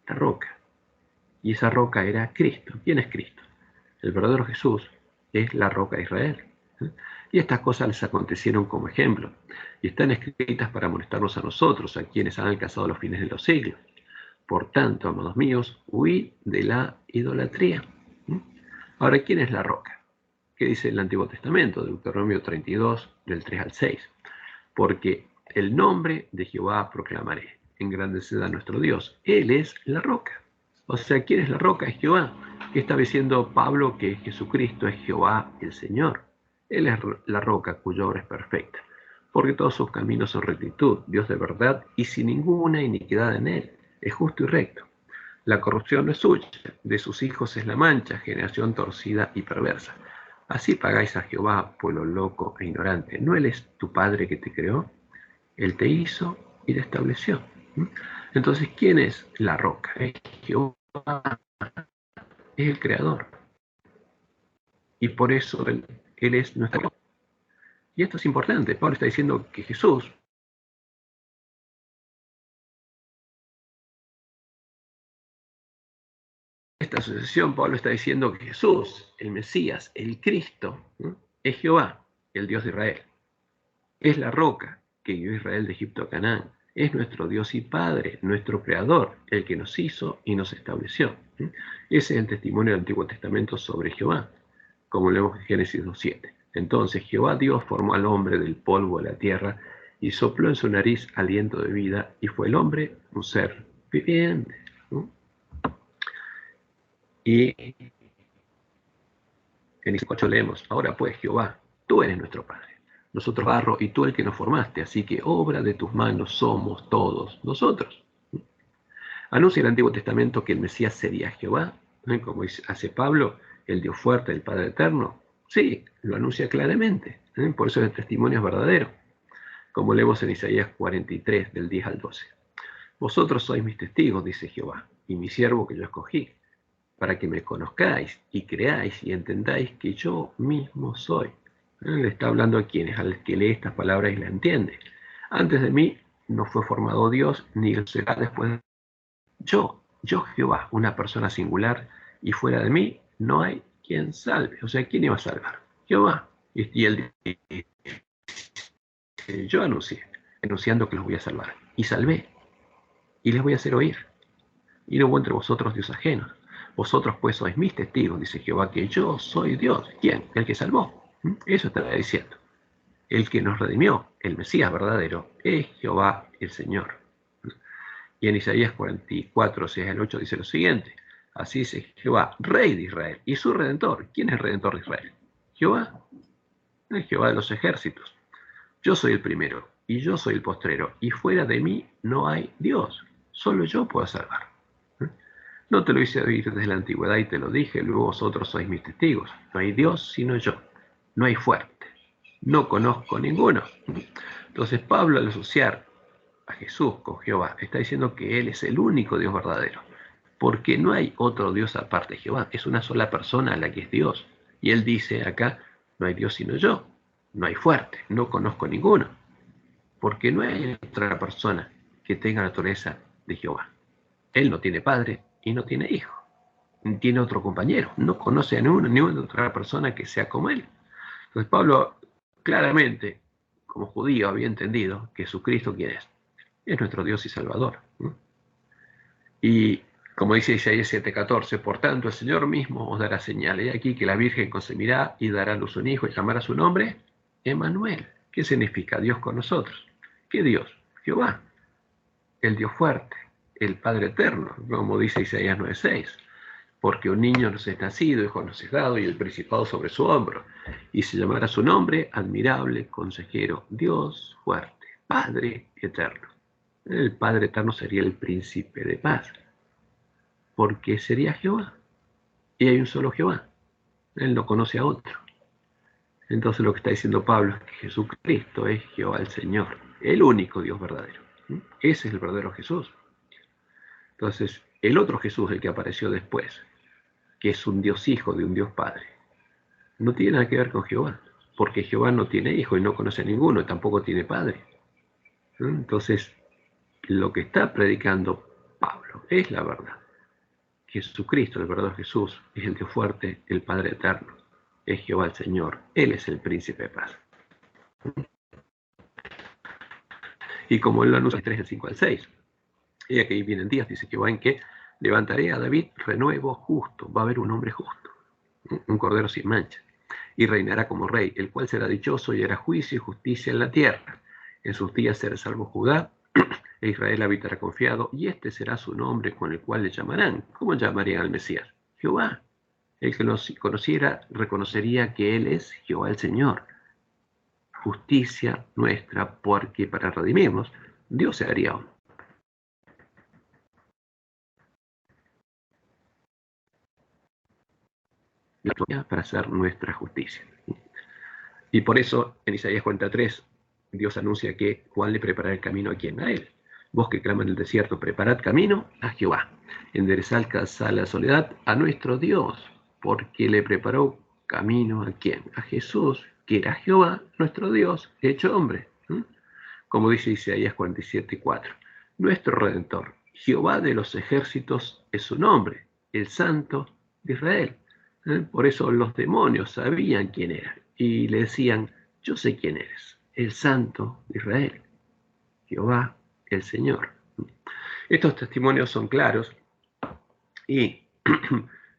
La roca. Y esa roca era Cristo. ¿Quién es Cristo? El verdadero Jesús es la roca de Israel. Y estas cosas les acontecieron como ejemplo, y están escritas para amonestarnos a nosotros, a quienes han alcanzado los fines de los siglos. Por tanto, amados míos, huid de la idolatría. Ahora, ¿quién es la roca? ¿Qué dice el Antiguo Testamento? Deuteronomio 32, del 3 al 6. Porque el nombre de Jehová proclamaré, engrandeced a nuestro Dios. Él es la roca. O sea, ¿quién es la roca? Es Jehová. ¿Qué está diciendo Pablo? Que Jesucristo es Jehová el Señor. Él es la roca cuya obra es perfecta, porque todos sus caminos son rectitud, Dios de verdad y sin ninguna iniquidad en él. Es justo y recto. La corrupción no es suya, de sus hijos es la mancha, generación torcida y perversa. Así pagáis a Jehová, pueblo loco e ignorante. ¿No él es tu Padre que te creó? Él te hizo y te estableció. Entonces, ¿quién es la roca? Es Jehová, es el Creador. Y por eso Él es nuestro Dios. Y esto es importante. Pablo está diciendo que Jesús, esta asociación, Pablo está diciendo que Jesús, el Mesías, el Cristo, es Jehová, el Dios de Israel. Es la roca que guió a Israel de Egipto a Canaán. Es nuestro Dios y Padre, nuestro Creador, el que nos hizo y nos estableció. Ese es el testimonio del Antiguo Testamento sobre Jehová, como leemos en Génesis 2:7. Entonces Jehová Dios formó al hombre del polvo de la tierra y sopló en su nariz aliento de vida, y fue el hombre un ser viviente. Y en 8 leemos, ahora pues Jehová, tú eres nuestro Padre, nosotros barro y tú el que nos formaste, así que obra de tus manos somos todos nosotros. Anuncia el Antiguo Testamento que el Mesías sería Jehová, como hace Pablo, el Dios fuerte, el Padre eterno. Sí, lo anuncia claramente, por eso el testimonio es verdadero, como leemos en Isaías 43, del 10 al 12. Vosotros sois mis testigos, dice Jehová, y mi siervo que yo escogí, para que me conozcáis y creáis y entendáis que yo mismo soy. Le está hablando a quienes, al que lee estas palabras y la entiende. Antes de mí no fue formado Dios, ni lo será después de mí. Yo Jehová, una persona singular, y fuera de mí no hay quien salve. O sea, ¿quién iba a salvar? Jehová. Y él dice, yo anunciando que los voy a salvar. Y salvé, y les voy a hacer oír. Y no hubo entre vosotros Dios ajeno. Vosotros pues sois mis testigos, dice Jehová, que yo soy Dios. ¿Quién? El que salvó. Eso está diciendo. El que nos redimió, el Mesías verdadero, es Jehová el Señor. Y en Isaías 44, 6 al 8 dice lo siguiente. Así dice Jehová, Rey de Israel, y su Redentor. ¿Quién es el Redentor de Israel? Jehová, el Jehová de los ejércitos. Yo soy el primero, y yo soy el postrero, y fuera de mí no hay Dios. Solo yo puedo salvar. No te lo hice oír desde la antigüedad y te lo dije, luego vosotros sois mis testigos. No hay Dios sino yo. No hay fuerte. No conozco ninguno. Entonces Pablo, al asociar a Jesús con Jehová, está diciendo que Él es el único Dios verdadero. Porque no hay otro Dios aparte de Jehová. Es una sola persona la que es Dios. Y Él dice acá, no hay Dios sino yo. No hay fuerte. No conozco ninguno. Porque no hay otra persona que tenga la naturaleza de Jehová. Él no tiene padre y no tiene hijo. Tiene otro compañero. No conoce a ninguna otra persona que sea como Él. Entonces Pablo claramente, como judío, había entendido que Jesucristo, ¿quién es? Es nuestro Dios y Salvador. Y como dice Isaías 7:14, por tanto el Señor mismo os dará señales. Y aquí que la Virgen concebirá y dará a luz un hijo y llamará su nombre Emmanuel. ¿Qué significa? Dios con nosotros. ¿Qué Dios? Jehová, el Dios fuerte, el Padre eterno, como dice Isaías 9:6. Porque un niño nos es nacido, hijo nos es dado, y el principado sobre su hombro. Y se llamará su nombre, admirable, consejero, Dios fuerte, Padre eterno. El Padre eterno sería el príncipe de paz, porque sería Jehová. Y hay un solo Jehová. Él no conoce a otro. Entonces lo que está diciendo Pablo es que Jesucristo es Jehová el Señor, el único Dios verdadero. Ese es el verdadero Jesús. Entonces, el otro Jesús, el que apareció después, que es un Dios hijo de un Dios padre, no tiene nada que ver con Jehová, porque Jehová no tiene hijo y no conoce a ninguno, y tampoco tiene padre. Entonces, lo que está predicando Pablo es la verdad. Jesucristo, el verdadero Jesús, es el Dios fuerte, el Padre eterno, es Jehová el Señor, Él es el príncipe de paz. Y como Él lo anuncia en 3, del 5 al 6, y aquí vienen días, dice Jehová, en que levantaré a David renuevo justo, va a haber un hombre justo, un cordero sin mancha, y reinará como rey, el cual será dichoso y hará juicio y justicia en la tierra. En sus días será salvo Judá, e Israel habitará confiado, y este será su nombre con el cual le llamarán. ¿Cómo llamarían al Mesías? Jehová. El que nos conociera reconocería que Él es Jehová el Señor. Justicia nuestra, porque para redimirnos, Dios se haría hombre. Para hacer nuestra justicia. Y por eso, en Isaías 43, Dios anuncia que Juan le preparará el camino a quién, a Él. Vos que claman en el desierto, preparad camino a Jehová. Enderezad la soledad a nuestro Dios, porque le preparó camino a quién, a Jesús, que era Jehová, nuestro Dios, hecho hombre. Como dice Isaías 47:4. Nuestro Redentor, Jehová de los ejércitos es su nombre, el Santo de Israel. Por eso los demonios sabían quién era y le decían, yo sé quién eres, el Santo de Israel, Jehová el Señor. Estos testimonios son claros y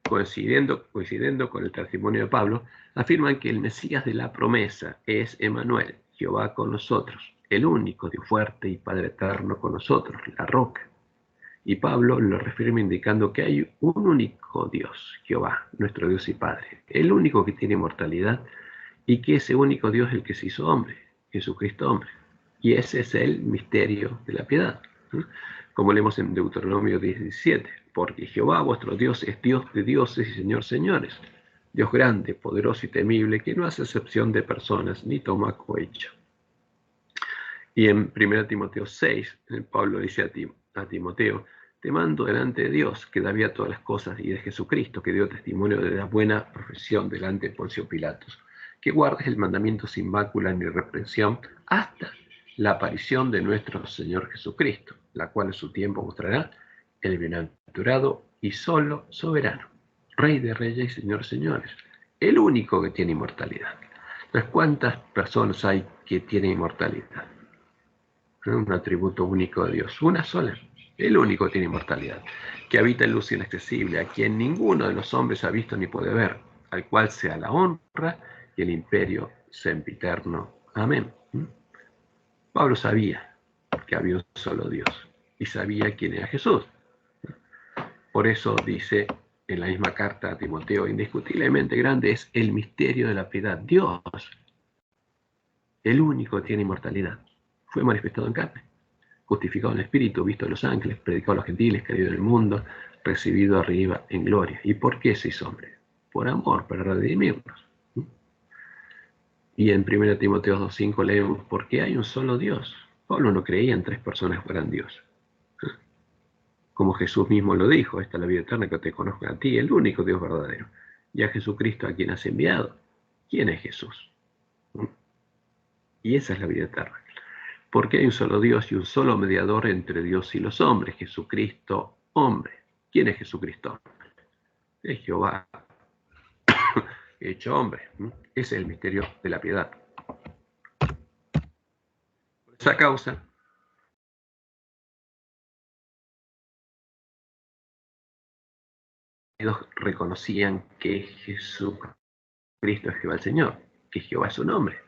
coincidiendo con el testimonio de Pablo, afirman que el Mesías de la promesa es Emmanuel, Jehová con nosotros, el único Dios fuerte y Padre eterno con nosotros, la roca. Y Pablo lo refiere indicando que hay un único Dios, Jehová, nuestro Dios y Padre, el único que tiene inmortalidad, y que ese único Dios es el que se hizo hombre, Jesucristo hombre. Y ese es el misterio de la piedad. Como leemos en Deuteronomio 17, porque Jehová vuestro Dios es Dios de dioses y Señor señores, Dios grande, poderoso y temible, que no hace excepción de personas ni toma cohecho. Y en 1 Timoteo 6, Pablo dice a Timoteo, te mando delante de Dios, que da vida a todas las cosas, y de Jesucristo, que dio testimonio de la buena profesión delante de Poncio Pilatos, que guardes el mandamiento sin mácula ni reprensión hasta la aparición de nuestro Señor Jesucristo, la cual en su tiempo mostrará el bienaventurado y solo soberano, Rey de reyes y Señor de señores, el único que tiene inmortalidad. Entonces, ¿cuántas personas hay que tienen inmortalidad? Un atributo único de Dios, una sola, el único que tiene inmortalidad, que habita en luz inaccesible, a quien ninguno de los hombres ha visto ni puede ver, al cual sea la honra y el imperio sempiterno. Amén. Pablo sabía que había un solo Dios y sabía quién era Jesús. Por eso dice en la misma carta a Timoteo, indiscutiblemente grande es el misterio de la piedad. Dios, el único que tiene inmortalidad, fue manifestado en carne, justificado en el Espíritu, visto a los ángeles, predicado a los gentiles, caído en el mundo, recibido arriba en gloria. ¿Y por qué se hizo hombre? Por amor, para redimirnos. Y en 1 Timoteo 2:5 leemos, porque hay un solo Dios. Pablo no creía en tres personas fueran Dios. Como Jesús mismo lo dijo, esta es la vida eterna, que te conozca a ti, el único Dios verdadero, y a Jesucristo a quien has enviado. ¿Quién es Jesús? Y esa es la vida eterna. Porque hay un solo Dios y un solo mediador entre Dios y los hombres, Jesucristo hombre. ¿Quién es Jesucristo? Es Jehová hecho hombre. Ese es el misterio de la piedad. Por esa causa, ellos reconocían que Jesucristo es Jehová el Señor, que Jehová es su nombre,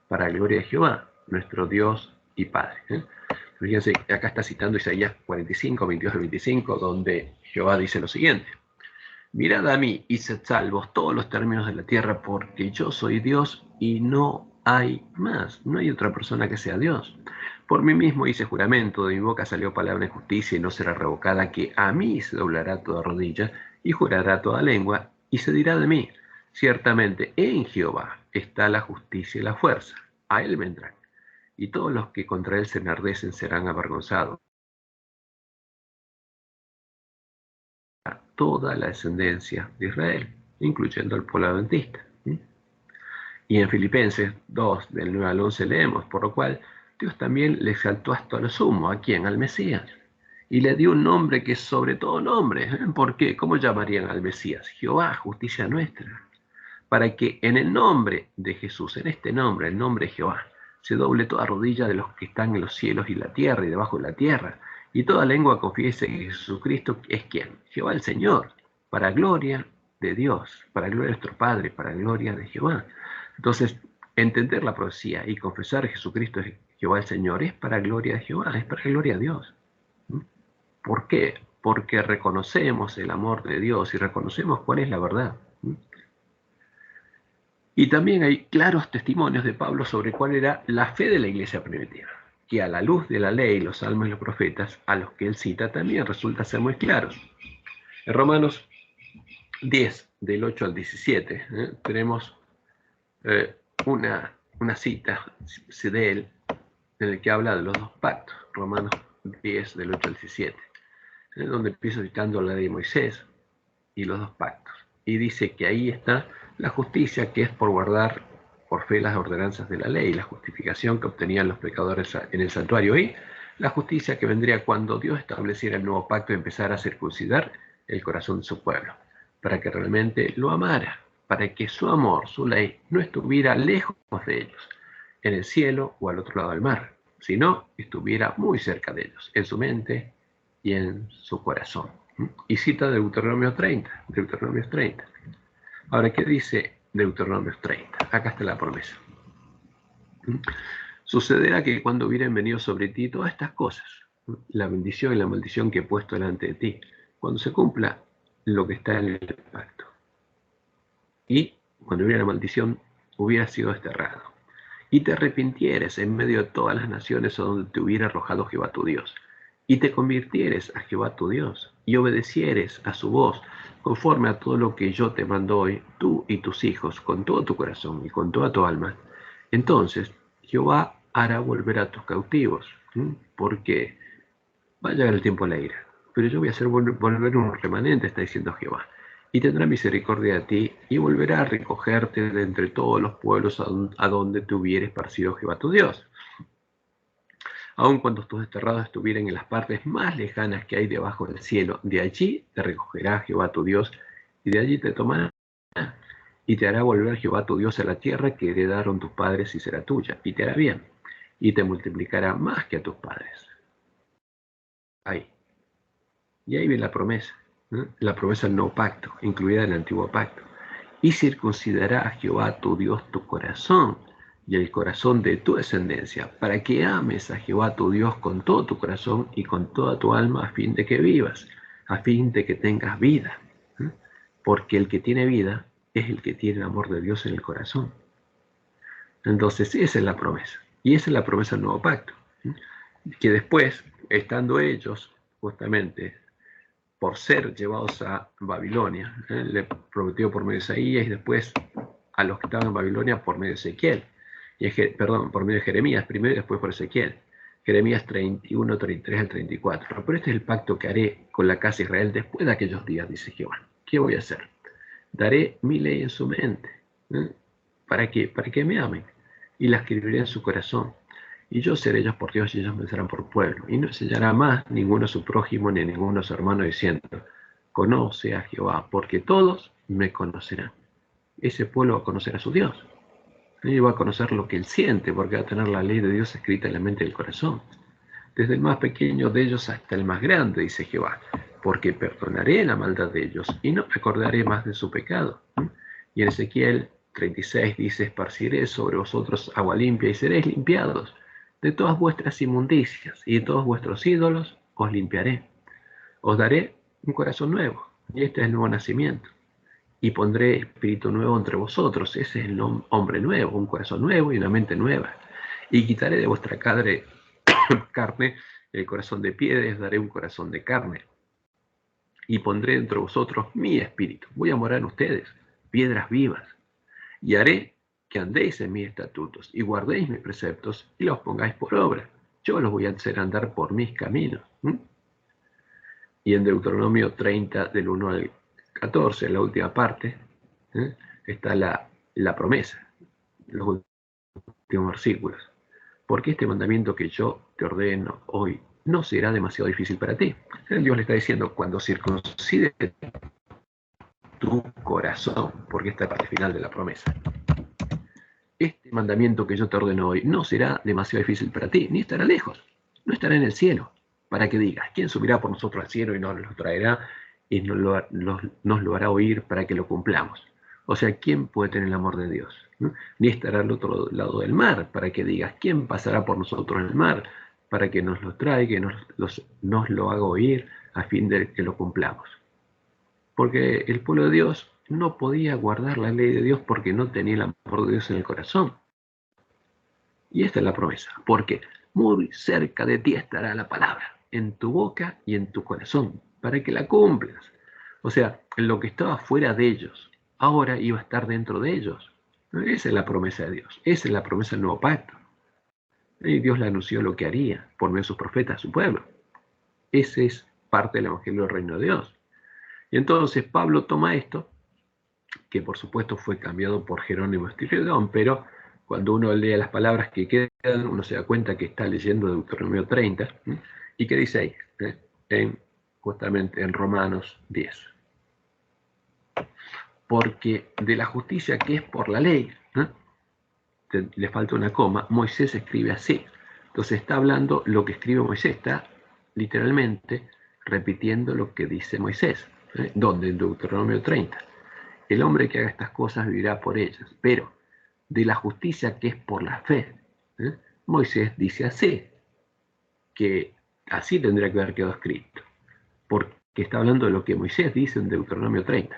para la gloria de Jehová, nuestro Dios y Padre. Fíjense, acá está citando Isaías 45, 22 al 25, donde Jehová dice lo siguiente: mirad a mí y sed salvos todos los términos de la tierra, porque yo soy Dios y no hay más, no hay otra persona que sea Dios. Por mí mismo hice juramento, de mi boca salió palabra de justicia y no será revocada, que a mí se doblará toda rodilla y jurará toda lengua, y se dirá de mí: ciertamente en Jehová está la justicia y la fuerza, a él vendrán, y todos los que contra él se enardecen serán avergonzados. Toda la descendencia de Israel, incluyendo al pueblo adventista. Y en Filipenses 2, del 9 al 11 leemos, por lo cual Dios también le exaltó hasta lo sumo. ¿A quién? Al Mesías. Y le dio un nombre que es sobre todo nombre. ¿Por qué? ¿Cómo llamarían al Mesías? Jehová, justicia nuestra. Para que en el nombre de Jesús, en este nombre, el nombre de Jehová, se doble toda rodilla de los que están en los cielos y la tierra y debajo de la tierra, y toda lengua confiese que Jesucristo es quien, Jehová el Señor, para gloria de Dios, para gloria de nuestro Padre, para gloria de Jehová. Entonces, entender la profecía y confesar que Jesucristo es Jehová el Señor es para gloria de Jehová, es para gloria de Dios. ¿Por qué? Porque reconocemos el amor de Dios y reconocemos cuál es la verdad. Y también hay claros testimonios de Pablo sobre cuál era la fe de la iglesia primitiva, que a la luz de la ley, los salmos y los profetas, a los que él cita, también resulta ser muy claros. En Romanos 10, del 8 al 17, tenemos una cita de él en el que habla de los dos pactos, Romanos 10, del 8 al 17, donde empieza citando la ley de Moisés y los dos pactos. Y dice que ahí está la justicia, que es por guardar por fe las ordenanzas de la ley, la justificación que obtenían los pecadores en el santuario, y la justicia que vendría cuando Dios estableciera el nuevo pacto y empezara a circuncidar el corazón de su pueblo, para que realmente lo amara, para que su amor, su ley, no estuviera lejos de ellos, en el cielo o al otro lado del mar, sino estuviera muy cerca de ellos, en su mente y en su corazón. Y cita Deuteronomio 30, Deuteronomio 30. Ahora, ¿qué dice Deuteronomio 30? Acá está la promesa. Sucederá que cuando hubieran venido sobre ti todas estas cosas, la bendición y la maldición que he puesto delante de ti, cuando se cumpla lo que está en el pacto, y cuando hubiera la maldición, hubieras sido desterrado, y te arrepintieres en medio de todas las naciones a donde te hubiera arrojado Jehová tu Dios, y te convirtieres a Jehová tu Dios, y obedecieres a su voz, conforme a todo lo que yo te mando hoy, tú y tus hijos, con todo tu corazón y con toda tu alma, entonces Jehová hará volver a tus cautivos, porque va a llegar el tiempo de la ira, pero yo voy a hacer volver un remanente, está diciendo Jehová, y tendrá misericordia de ti, y volverá a recogerte de entre todos los pueblos a donde te hubiere esparcido Jehová tu Dios. Aun cuando tus desterrados estuvieren en las partes más lejanas que hay debajo del cielo, de allí te recogerá Jehová tu Dios, y de allí te tomará, y te hará volver Jehová tu Dios a la tierra que heredaron tus padres, y será tuya, y te hará bien, y te multiplicará más que a tus padres. Ahí. Y ahí viene la promesa, la promesa del nuevo pacto, incluida en el antiguo pacto. Y circuncidará a Jehová tu Dios tu corazón y el corazón de tu descendencia, para que ames a Jehová tu Dios con todo tu corazón y con toda tu alma, a fin de que vivas, a fin de que tengas vida. porque el que tiene vida es el que tiene el amor de Dios en el corazón. Entonces, esa es la promesa. Y esa es la promesa del nuevo pacto. Que después, estando ellos, justamente, por ser llevados a Babilonia, le prometió por medio de Isaías y después a los que estaban en Babilonia por medio de Ezequiel. Perdón, por medio de Jeremías primero y después por Ezequiel. Jeremías 31, 33 al 34. Pero este es el pacto que haré con la casa de Israel después de aquellos días, dice Jehová. ¿Qué voy a hacer? Daré mi ley en su mente. ¿Para qué? Para que me amen. Y la escribiré en su corazón. Y yo seré ellos por Dios y ellos me serán por pueblo. Y no enseñará más ninguno a su prójimo ni ninguno a su hermano diciendo, conoce a Jehová, porque todos me conocerán. Ese pueblo va a conocer a su Dios. Y va a conocer lo que él siente, porque va a tener la ley de Dios escrita en la mente y el corazón. Desde el más pequeño de ellos hasta el más grande, dice Jehová, porque perdonaré la maldad de ellos y no me acordaré más de su pecado. Y en Ezequiel 36 dice, esparciré sobre vosotros agua limpia y seréis limpiados. De todas vuestras inmundicias y de todos vuestros ídolos os limpiaré. Os daré un corazón nuevo, y este es el nuevo nacimiento. Y pondré espíritu nuevo entre vosotros, ese es el hombre nuevo, un corazón nuevo y una mente nueva. Y quitaré de vuestra carne el corazón de piedra, y os daré un corazón de carne. Y pondré entre vosotros mi espíritu. Voy a morar en ustedes, piedras vivas. Y haré que andéis en mis estatutos y guardéis mis preceptos y los pongáis por obra. Yo los voy a hacer andar por mis caminos. Y en Deuteronomio 30, del 1 al 14, en la última parte, está la promesa, los últimos versículos. Porque este mandamiento que yo te ordeno hoy no será demasiado difícil para ti. Dios le está diciendo, cuando circuncide tu corazón, porque esta es la parte final de la promesa. Este mandamiento que yo te ordeno hoy no será demasiado difícil para ti, ni estará lejos, no estará en el cielo, para que digas, ¿quién subirá por nosotros al cielo y nos lo traerá y nos lo hará oír para que lo cumplamos? O sea, ¿quién puede tener el amor de Dios? Ni estará al otro lado del mar, para que digas, ¿quién pasará por nosotros en el mar para que nos lo traiga y nos lo haga oír a fin de que lo cumplamos? Porque el pueblo de Dios no podía guardar la ley de Dios porque no tenía el amor de Dios en el corazón. Y esta es la promesa, porque muy cerca de ti estará la palabra, en tu boca y en tu corazón, para que la cumplas. O sea, lo que estaba fuera de ellos, ahora iba a estar dentro de ellos. Esa es la promesa de Dios, esa es la promesa del nuevo pacto. Y Dios le anunció lo que haría por medio de sus profetas a su pueblo. Ese es parte del Evangelio del Reino de Dios. Y entonces Pablo toma esto, que por supuesto fue cambiado por Jerónimo Estilidón, pero cuando uno lee las palabras que quedan, uno se da cuenta que está leyendo Deuteronomio 30, y que dice ahí, justamente en Romanos 10. Porque de la justicia que es por la ley, le falta una coma, Moisés escribe así. Entonces está hablando lo que escribe Moisés, está literalmente repitiendo lo que dice Moisés. ¿Dónde? En Deuteronomio 30. El hombre que haga estas cosas vivirá por ellas, pero de la justicia que es por la fe, Moisés dice así, que así tendría que haber quedado escrito, porque está hablando de lo que Moisés dice en Deuteronomio 30.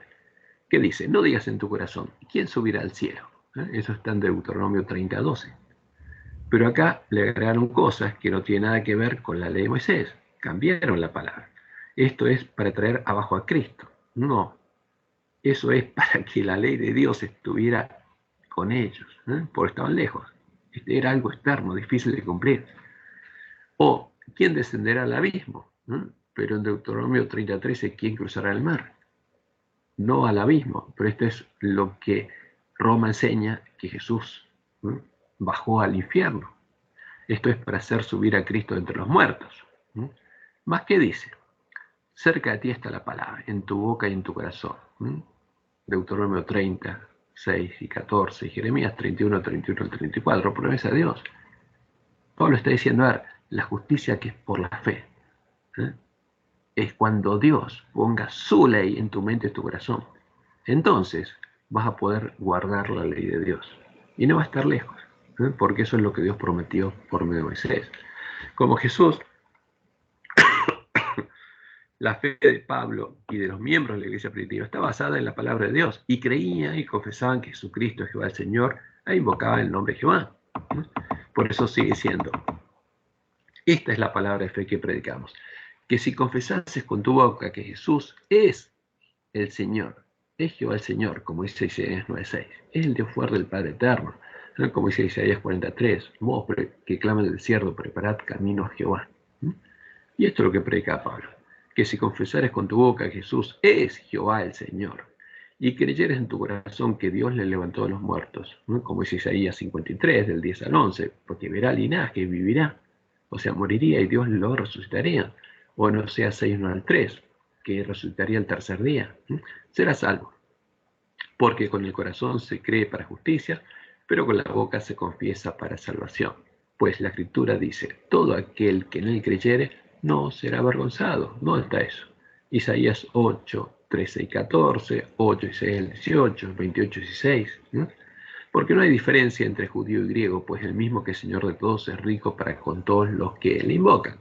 ¿Qué dice? No digas en tu corazón, ¿quién subirá al cielo? Eso está en Deuteronomio 30, 12. Pero acá le agregaron cosas que no tienen nada que ver con la ley de Moisés. Cambiaron la palabra. Esto es para traer abajo a Cristo. No. Eso es para que la ley de Dios estuviera con ellos, porque estaban lejos. Este era algo externo, difícil de cumplir. O, ¿quién descenderá al abismo? Pero en Deuteronomio 33, ¿quién cruzará el mar? No al abismo, pero esto es lo que Roma enseña, que Jesús bajó al infierno. Esto es para hacer subir a Cristo entre los muertos. Más que dice, cerca de ti está la palabra, en tu boca y en tu corazón. Deuteronomio 30, 6 y 14, y Jeremías 31, 31 al 34, promesa de Dios. Pablo está diciendo, a ver, la justicia que es por la fe, es cuando Dios ponga su ley en tu mente y tu corazón. Entonces vas a poder guardar la ley de Dios. Y no va a estar lejos, porque eso es lo que Dios prometió por medio de Moisés. Como Jesús La fe de Pablo y de los miembros de la iglesia primitiva está basada en la palabra de Dios, y creían y confesaban que Jesucristo es Jehová el Señor, e invocaban el nombre de Jehová. Por eso sigue siendo: esta es la palabra de fe que predicamos, que si confesases con tu boca que Jesús es el Señor, es Jehová el Señor, como dice Isaías 9:6, es el Dios fuerte del Padre eterno, ¿no? Como dice Isaías 43, vos que claman del desierto, preparad camino a Jehová. Y esto es lo que predica Pablo, que si confesares con tu boca que Jesús es Jehová el Señor, y creyeres en tu corazón que Dios le levantó de los muertos, ¿no? Como dice Isaías 53, del 10 al 11, porque verá linaje y vivirá, o sea, moriría y Dios lo resucitaría. O no sea 6, 1 al 3, que resucitaría el tercer día. Será salvo, porque con el corazón se cree para justicia, pero con la boca se confiesa para salvación. Pues la Escritura dice: todo aquel que en él creyere no será avergonzado. ¿Dónde está eso? Isaías 8, 13 y 14, 8 y 6 al 18, 28 y 16. Porque no hay diferencia entre judío y griego, pues el mismo que el Señor de todos es rico para con todos los que le invocan.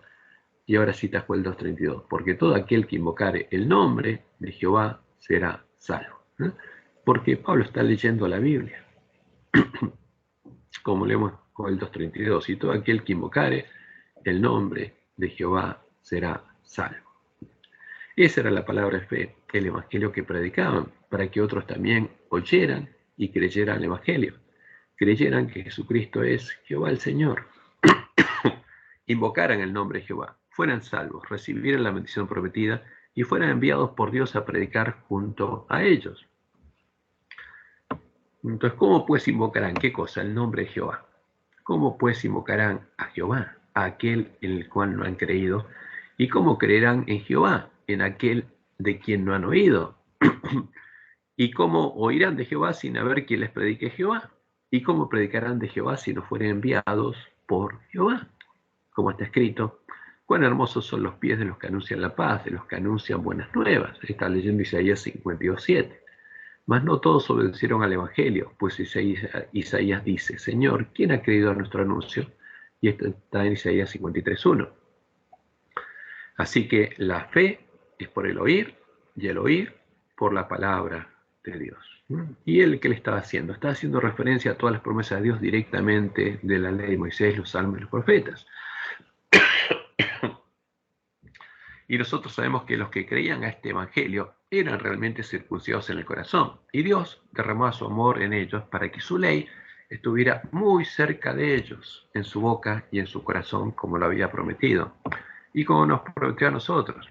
Y ahora cita Joel 2:32, porque todo aquel que invocare el nombre de Jehová será salvo. Porque Pablo está leyendo la Biblia, como leemos Joel 2:32, y todo aquel que invocare el nombre de Jehová será salvo. Esa era la palabra de fe, el evangelio que predicaban, para que otros también oyeran y creyeran el evangelio, creyeran que Jesucristo es Jehová el Señor, invocaran el nombre de Jehová, fueran salvos, recibieran la bendición prometida y fueran enviados por Dios a predicar junto a ellos. Entonces, ¿cómo pues invocarán? ¿Qué cosa? El nombre de Jehová. ¿Cómo pues invocarán a Jehová, a aquel en el cual no han creído? ¿Y cómo creerán en Jehová, en aquel de quien no han oído? ¿Y cómo oirán de Jehová sin haber quien les predique Jehová? ¿Y cómo predicarán de Jehová si no fueren enviados por Jehová? Como está escrito: cuán hermosos son los pies de los que anuncian la paz, de los que anuncian buenas nuevas. Está leyendo Isaías 52:7. Mas no todos obedecieron al Evangelio, pues Isaías dice: Señor, ¿quién ha creído a nuestro anuncio? Y esto está en Isaías 53:1. Así que la fe es por el oír, y el oír por la palabra de Dios. ¿Y él qué le estaba haciendo? Está haciendo referencia a todas las promesas de Dios directamente de la ley de Moisés, los salmos y los profetas. Y nosotros sabemos que los que creían a este evangelio eran realmente circuncidados en el corazón. Y Dios derramó su amor en ellos para que su ley estuviera muy cerca de ellos, en su boca y en su corazón, como lo había prometido. Y como nos prometió a nosotros.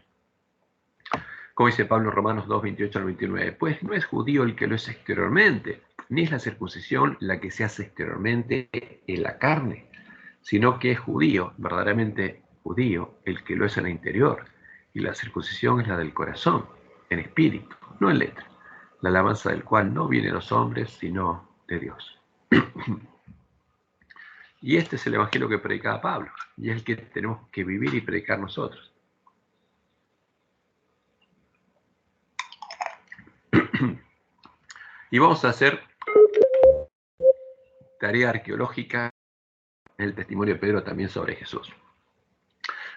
Como dice Pablo en Romanos 2, 28 al 29, pues no es judío el que lo es exteriormente, ni es la circuncisión la que se hace exteriormente en la carne, sino que es judío, verdaderamente judío, el que lo es en el interior. Y la circuncisión es la del corazón, en espíritu, no en letra, la alabanza del cual no viene de los hombres, sino de Dios. Y este es el evangelio que predicaba Pablo, y es el que tenemos que vivir y predicar nosotros. Y vamos a hacer tarea arqueológica en el testimonio de Pedro también sobre Jesús.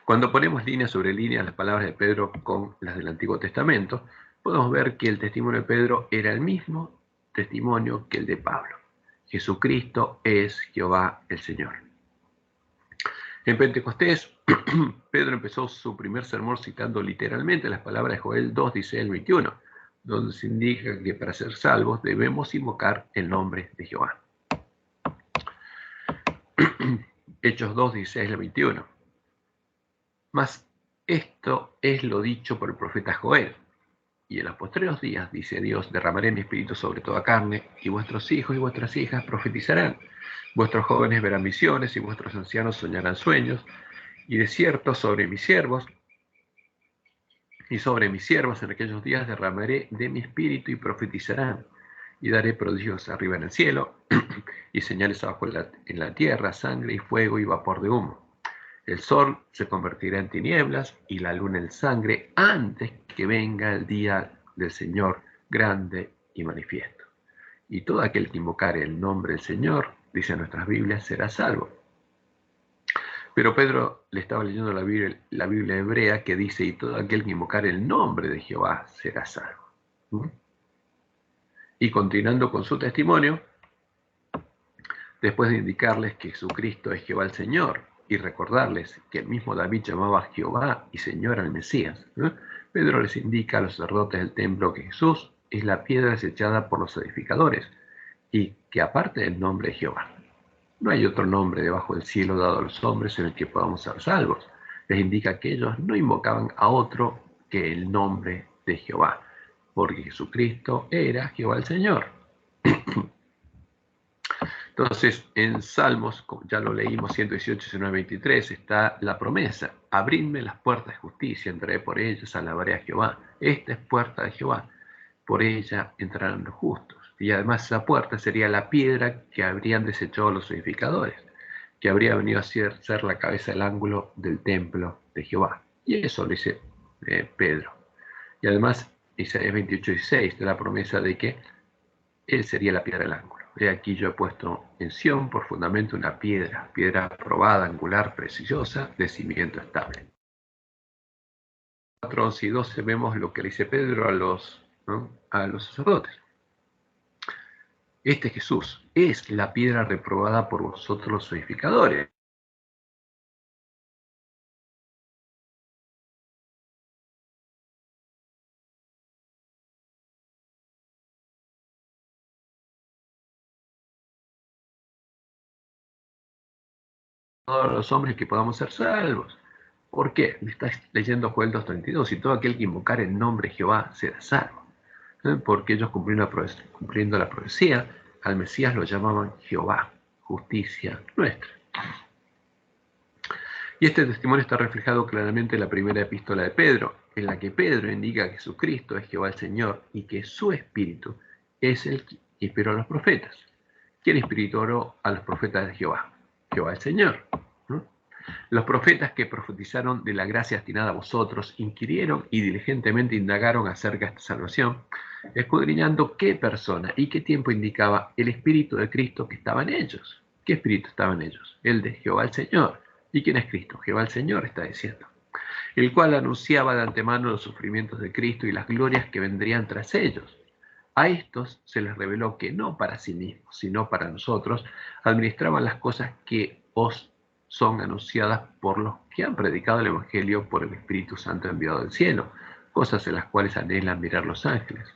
Cuando ponemos línea sobre línea las palabras de Pedro con las del Antiguo Testamento, podemos ver que el testimonio de Pedro era el mismo testimonio que el de Pablo. Jesucristo es Jehová el Señor. En Pentecostés, Pedro empezó su primer sermón citando literalmente las palabras de Joel 2, 16 al 21, donde se indica que para ser salvos debemos invocar el nombre de Jehová. Hechos 2, 16 al 21. Mas esto es lo dicho por el profeta Joel. Y en los postreros días, dice Dios, derramaré mi espíritu sobre toda carne, y vuestros hijos y vuestras hijas profetizarán. Vuestros jóvenes verán visiones, y vuestros ancianos soñarán sueños. Y de cierto sobre mis siervos y sobre mis siervas en aquellos días derramaré de mi espíritu y profetizarán. Y daré prodigios arriba en el cielo, y señales abajo en la tierra, sangre y fuego y vapor de humo. El sol se convertirá en tinieblas y la luna en sangre antes que venga el día del Señor grande y manifiesto. Y todo aquel que invocare el nombre del Señor, dice nuestras Biblias, será salvo. Pero Pedro le estaba leyendo la Biblia hebrea que dice, y todo aquel que invocar el nombre de Jehová será salvo. ¿Mm? Y continuando con su testimonio, después de indicarles que Jesucristo es Jehová el Señor y recordarles que el mismo David llamaba Jehová y Señor al Mesías, Pedro les indica a los sacerdotes del templo que Jesús es la piedra desechada por los edificadores y que aparte del nombre de Jehová, no hay otro nombre debajo del cielo dado a los hombres en el que podamos ser salvos. Les indica que ellos no invocaban a otro que el nombre de Jehová, porque Jesucristo era Jehová el Señor. Entonces, en Salmos, como ya lo leímos, 118, 19, 23, está la promesa: abridme las puertas de justicia, entraré por ellas, alabaré a Jehová. Esta es puerta de Jehová, por ella entrarán los justos. Y además esa puerta sería la piedra que habrían desechado los edificadores, que habría venido a ser la cabeza del ángulo del templo de Jehová. Y eso lo dice Pedro. Y además, Isaías 28, 16, de la promesa de que él sería la piedra del ángulo. He aquí yo he puesto en Sión por fundamento una piedra, piedra probada, angular, preciosa, de cimiento estable. 4, 11 y 12 vemos lo que le dice Pedro a los sacerdotes. Este Jesús es la piedra reprobada por vosotros los edificadores. Todos los hombres que podamos ser salvos. ¿Por qué? Me estás leyendo Joel 2:32, y todo aquel que invocar el nombre de Jehová será salvo. Porque ellos cumpliendo la profecía, al Mesías lo llamaban Jehová, justicia nuestra. Y este testimonio está reflejado claramente en la primera epístola de Pedro, en la que Pedro indica que Jesucristo es Jehová el Señor y que su Espíritu es el que inspiró a los profetas. ¿Quién inspiró a los profetas de Jehová? Jehová el Señor. Los profetas que profetizaron de la gracia destinada a vosotros inquirieron y diligentemente indagaron acerca de esta salvación, escudriñando qué persona y qué tiempo indicaba el Espíritu de Cristo que estaba en ellos. ¿Qué Espíritu estaba en ellos? El de Jehová el Señor. ¿Y quién es Cristo? Jehová el Señor está diciendo. El cual anunciaba de antemano los sufrimientos de Cristo y las glorias que vendrían tras ellos. A estos se les reveló que no para sí mismos, sino para nosotros, administraban las cosas que os son anunciadas por los que han predicado el Evangelio por el Espíritu Santo enviado del cielo, cosas en las cuales anhelan mirar los ángeles.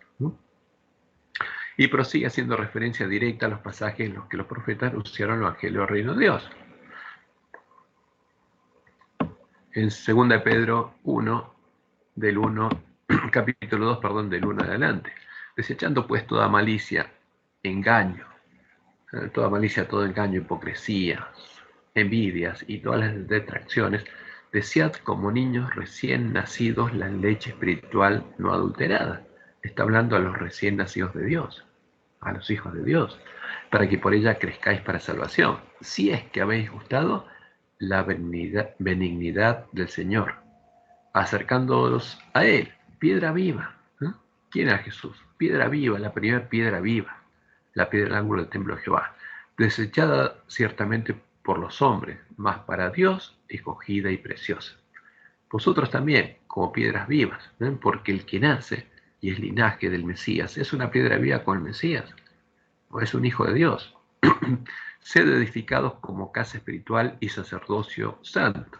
Y prosigue haciendo referencia directa a los pasajes en los que los profetas anunciaron el Evangelio del reino de Dios. En 2 Pedro 1, capítulo 2, del 1 adelante. Desechando pues toda malicia, engaño, todo engaño, hipocresía, envidias y todas las detracciones, desead como niños recién nacidos la leche espiritual no adulterada. Está hablando a los recién nacidos de Dios, a los hijos de Dios, para que por ella crezcáis para salvación, si es que habéis gustado la benignidad del Señor, acercándoos a Él, piedra viva. ¿Quién era Jesús? Piedra viva, la primera piedra viva, la piedra del ángulo del templo de Jehová, desechada ciertamente por los hombres, mas para Dios escogida y preciosa. Vosotros también, como piedras vivas, porque el que nace y es linaje del Mesías, es una piedra viva con el Mesías, o es un hijo de Dios. Sed edificados como casa espiritual y sacerdocio santo,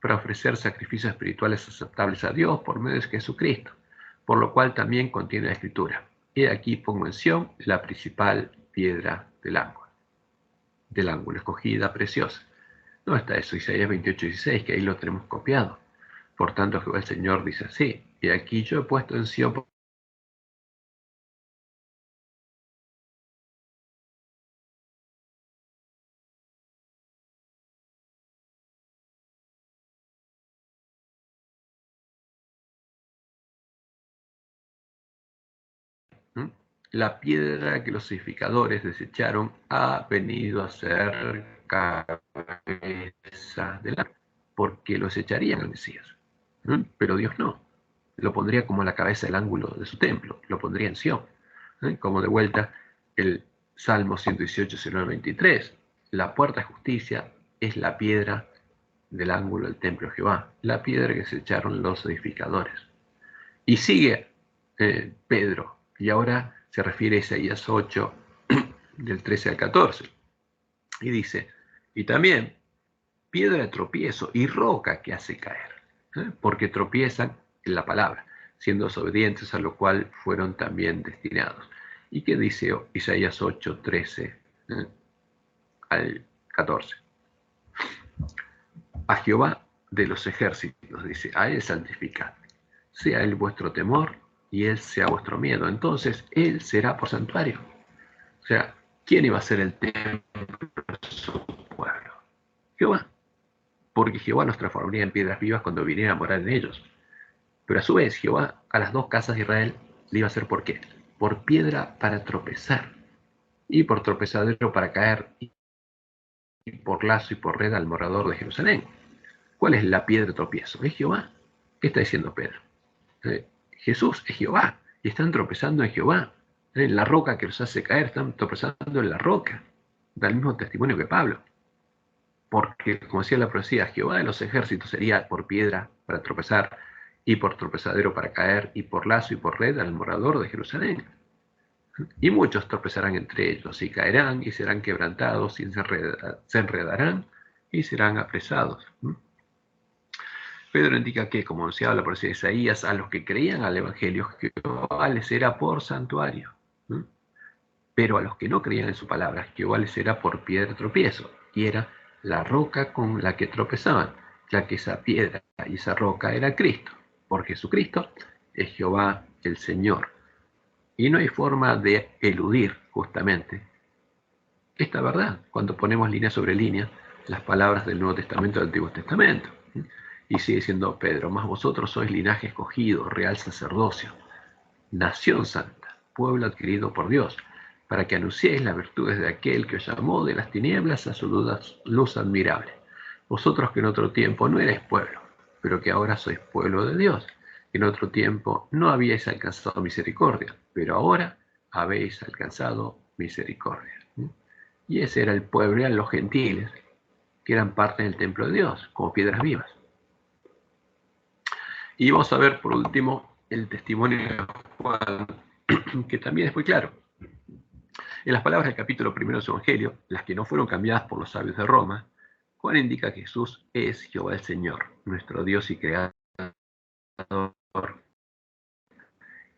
para ofrecer sacrificios espirituales aceptables a Dios por medio de Jesucristo, por lo cual también contiene la Escritura. He aquí pongo en Sión la principal piedra del ángulo, escogida, preciosa. No está eso, Isaías 28, 16, que ahí lo tenemos copiado. Por tanto, Jehová el Señor dice así: y aquí yo he puesto en Sión la piedra que los edificadores desecharon ha venido a ser cabeza del ángulo, porque los echarían al Mesías. Pero Dios no. Lo pondría como la cabeza del ángulo de su templo, lo pondría en Sión. Como de vuelta el Salmo 118, 23. La puerta de justicia es la piedra del ángulo del templo de Jehová, la piedra que se echaron los edificadores. Y sigue Pedro, y ahora se refiere a Isaías 8, del 13 al 14, y dice, y también piedra de tropiezo y roca que hace caer, porque tropiezan en la palabra, siendo desobedientes, a lo cual fueron también destinados. ¿Y qué dice Isaías 8, 13 al 14? A Jehová de los ejércitos, dice, a él santificad, sea él vuestro temor y él sea vuestro miedo. Entonces él será por santuario. O sea, ¿quién iba a ser el templo de su pueblo? Jehová. Porque Jehová los transformaría en piedras vivas cuando viniera a morar en ellos. Pero a su vez, Jehová a las dos casas de Israel le iba a hacer ¿por qué? Por piedra para tropezar, y por tropezadero para caer, y por lazo y por red al morador de Jerusalén. ¿Cuál es la piedra de tropiezo? Es Jehová. ¿Qué está diciendo Pedro? Jesús es Jehová, y están tropezando en Jehová. En la roca que los hace caer, están tropezando en la roca. Da el mismo testimonio que Pablo. Porque, como decía la profecía, Jehová de los ejércitos sería por piedra para tropezar, y por tropezadero para caer, y por lazo y por red al morador de Jerusalén. Y muchos tropezarán entre ellos, y caerán, y serán quebrantados, y se enredarán, y serán apresados. Pedro indica que, como anunciaba la profecía de Isaías, a los que creían al Evangelio, Jehová les era por santuario. Pero a los que no creían en su palabra, Jehová les era por piedra de tropiezo, y era la roca con la que tropezaban, ya que esa piedra y esa roca era Cristo, porque Jesucristo es Jehová el Señor. Y no hay forma de eludir justamente esta verdad cuando ponemos línea sobre línea las palabras del Nuevo Testamento y del Antiguo Testamento. Y sigue diciendo Pedro, mas vosotros sois linaje escogido, real sacerdocio, nación santa, pueblo adquirido por Dios, para que anunciéis las virtudes de aquel que os llamó de las tinieblas a su luz admirable. Vosotros que en otro tiempo no erais pueblo, pero que ahora sois pueblo de Dios, que en otro tiempo no habíais alcanzado misericordia, pero ahora habéis alcanzado misericordia. Y ese era el pueblo, eran los gentiles, que eran parte del templo de Dios, como piedras vivas. Y vamos a ver por último el testimonio de Juan, que también es muy claro. En las palabras del capítulo 1 de su Evangelio, las que no fueron cambiadas por los sabios de Roma, Juan indica que Jesús es Jehová el Señor, nuestro Dios y Creador,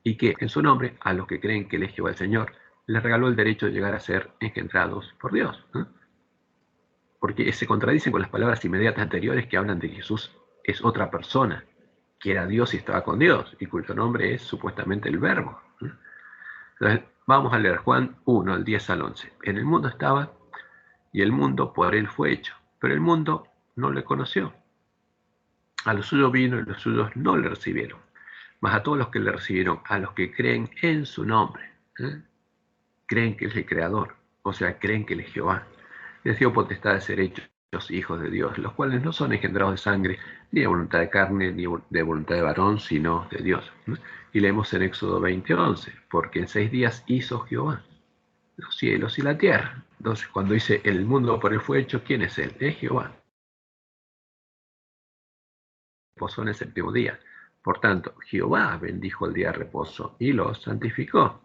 y que en su nombre, a los que creen que Él es Jehová el Señor, les regaló el derecho de llegar a ser engendrados por Dios. Porque se contradicen con las palabras inmediatas anteriores que hablan de que Jesús es otra persona, que era Dios y estaba con Dios, y cuyo nombre es supuestamente el Verbo. Entonces, vamos a leer Juan 1, del 10 al 11. En el mundo estaba, y el mundo por él fue hecho, pero el mundo no le conoció. A los suyos vino y los suyos no le recibieron. Mas a todos los que le recibieron, a los que creen en su nombre, creen que Él es el Creador, o sea, creen que Él es Jehová, les dio potestad de ser hechos hijos de Dios, los cuales no son engendrados de sangre, ni de voluntad de carne, ni de voluntad de varón, sino de Dios. Y leemos en Éxodo 20:11, porque en 6 días hizo Jehová los cielos y la tierra. Entonces, cuando dice el mundo por él fue hecho, ¿quién es Él? Es Jehová. Reposó en el séptimo día. Por tanto, Jehová bendijo el día de reposo y lo santificó.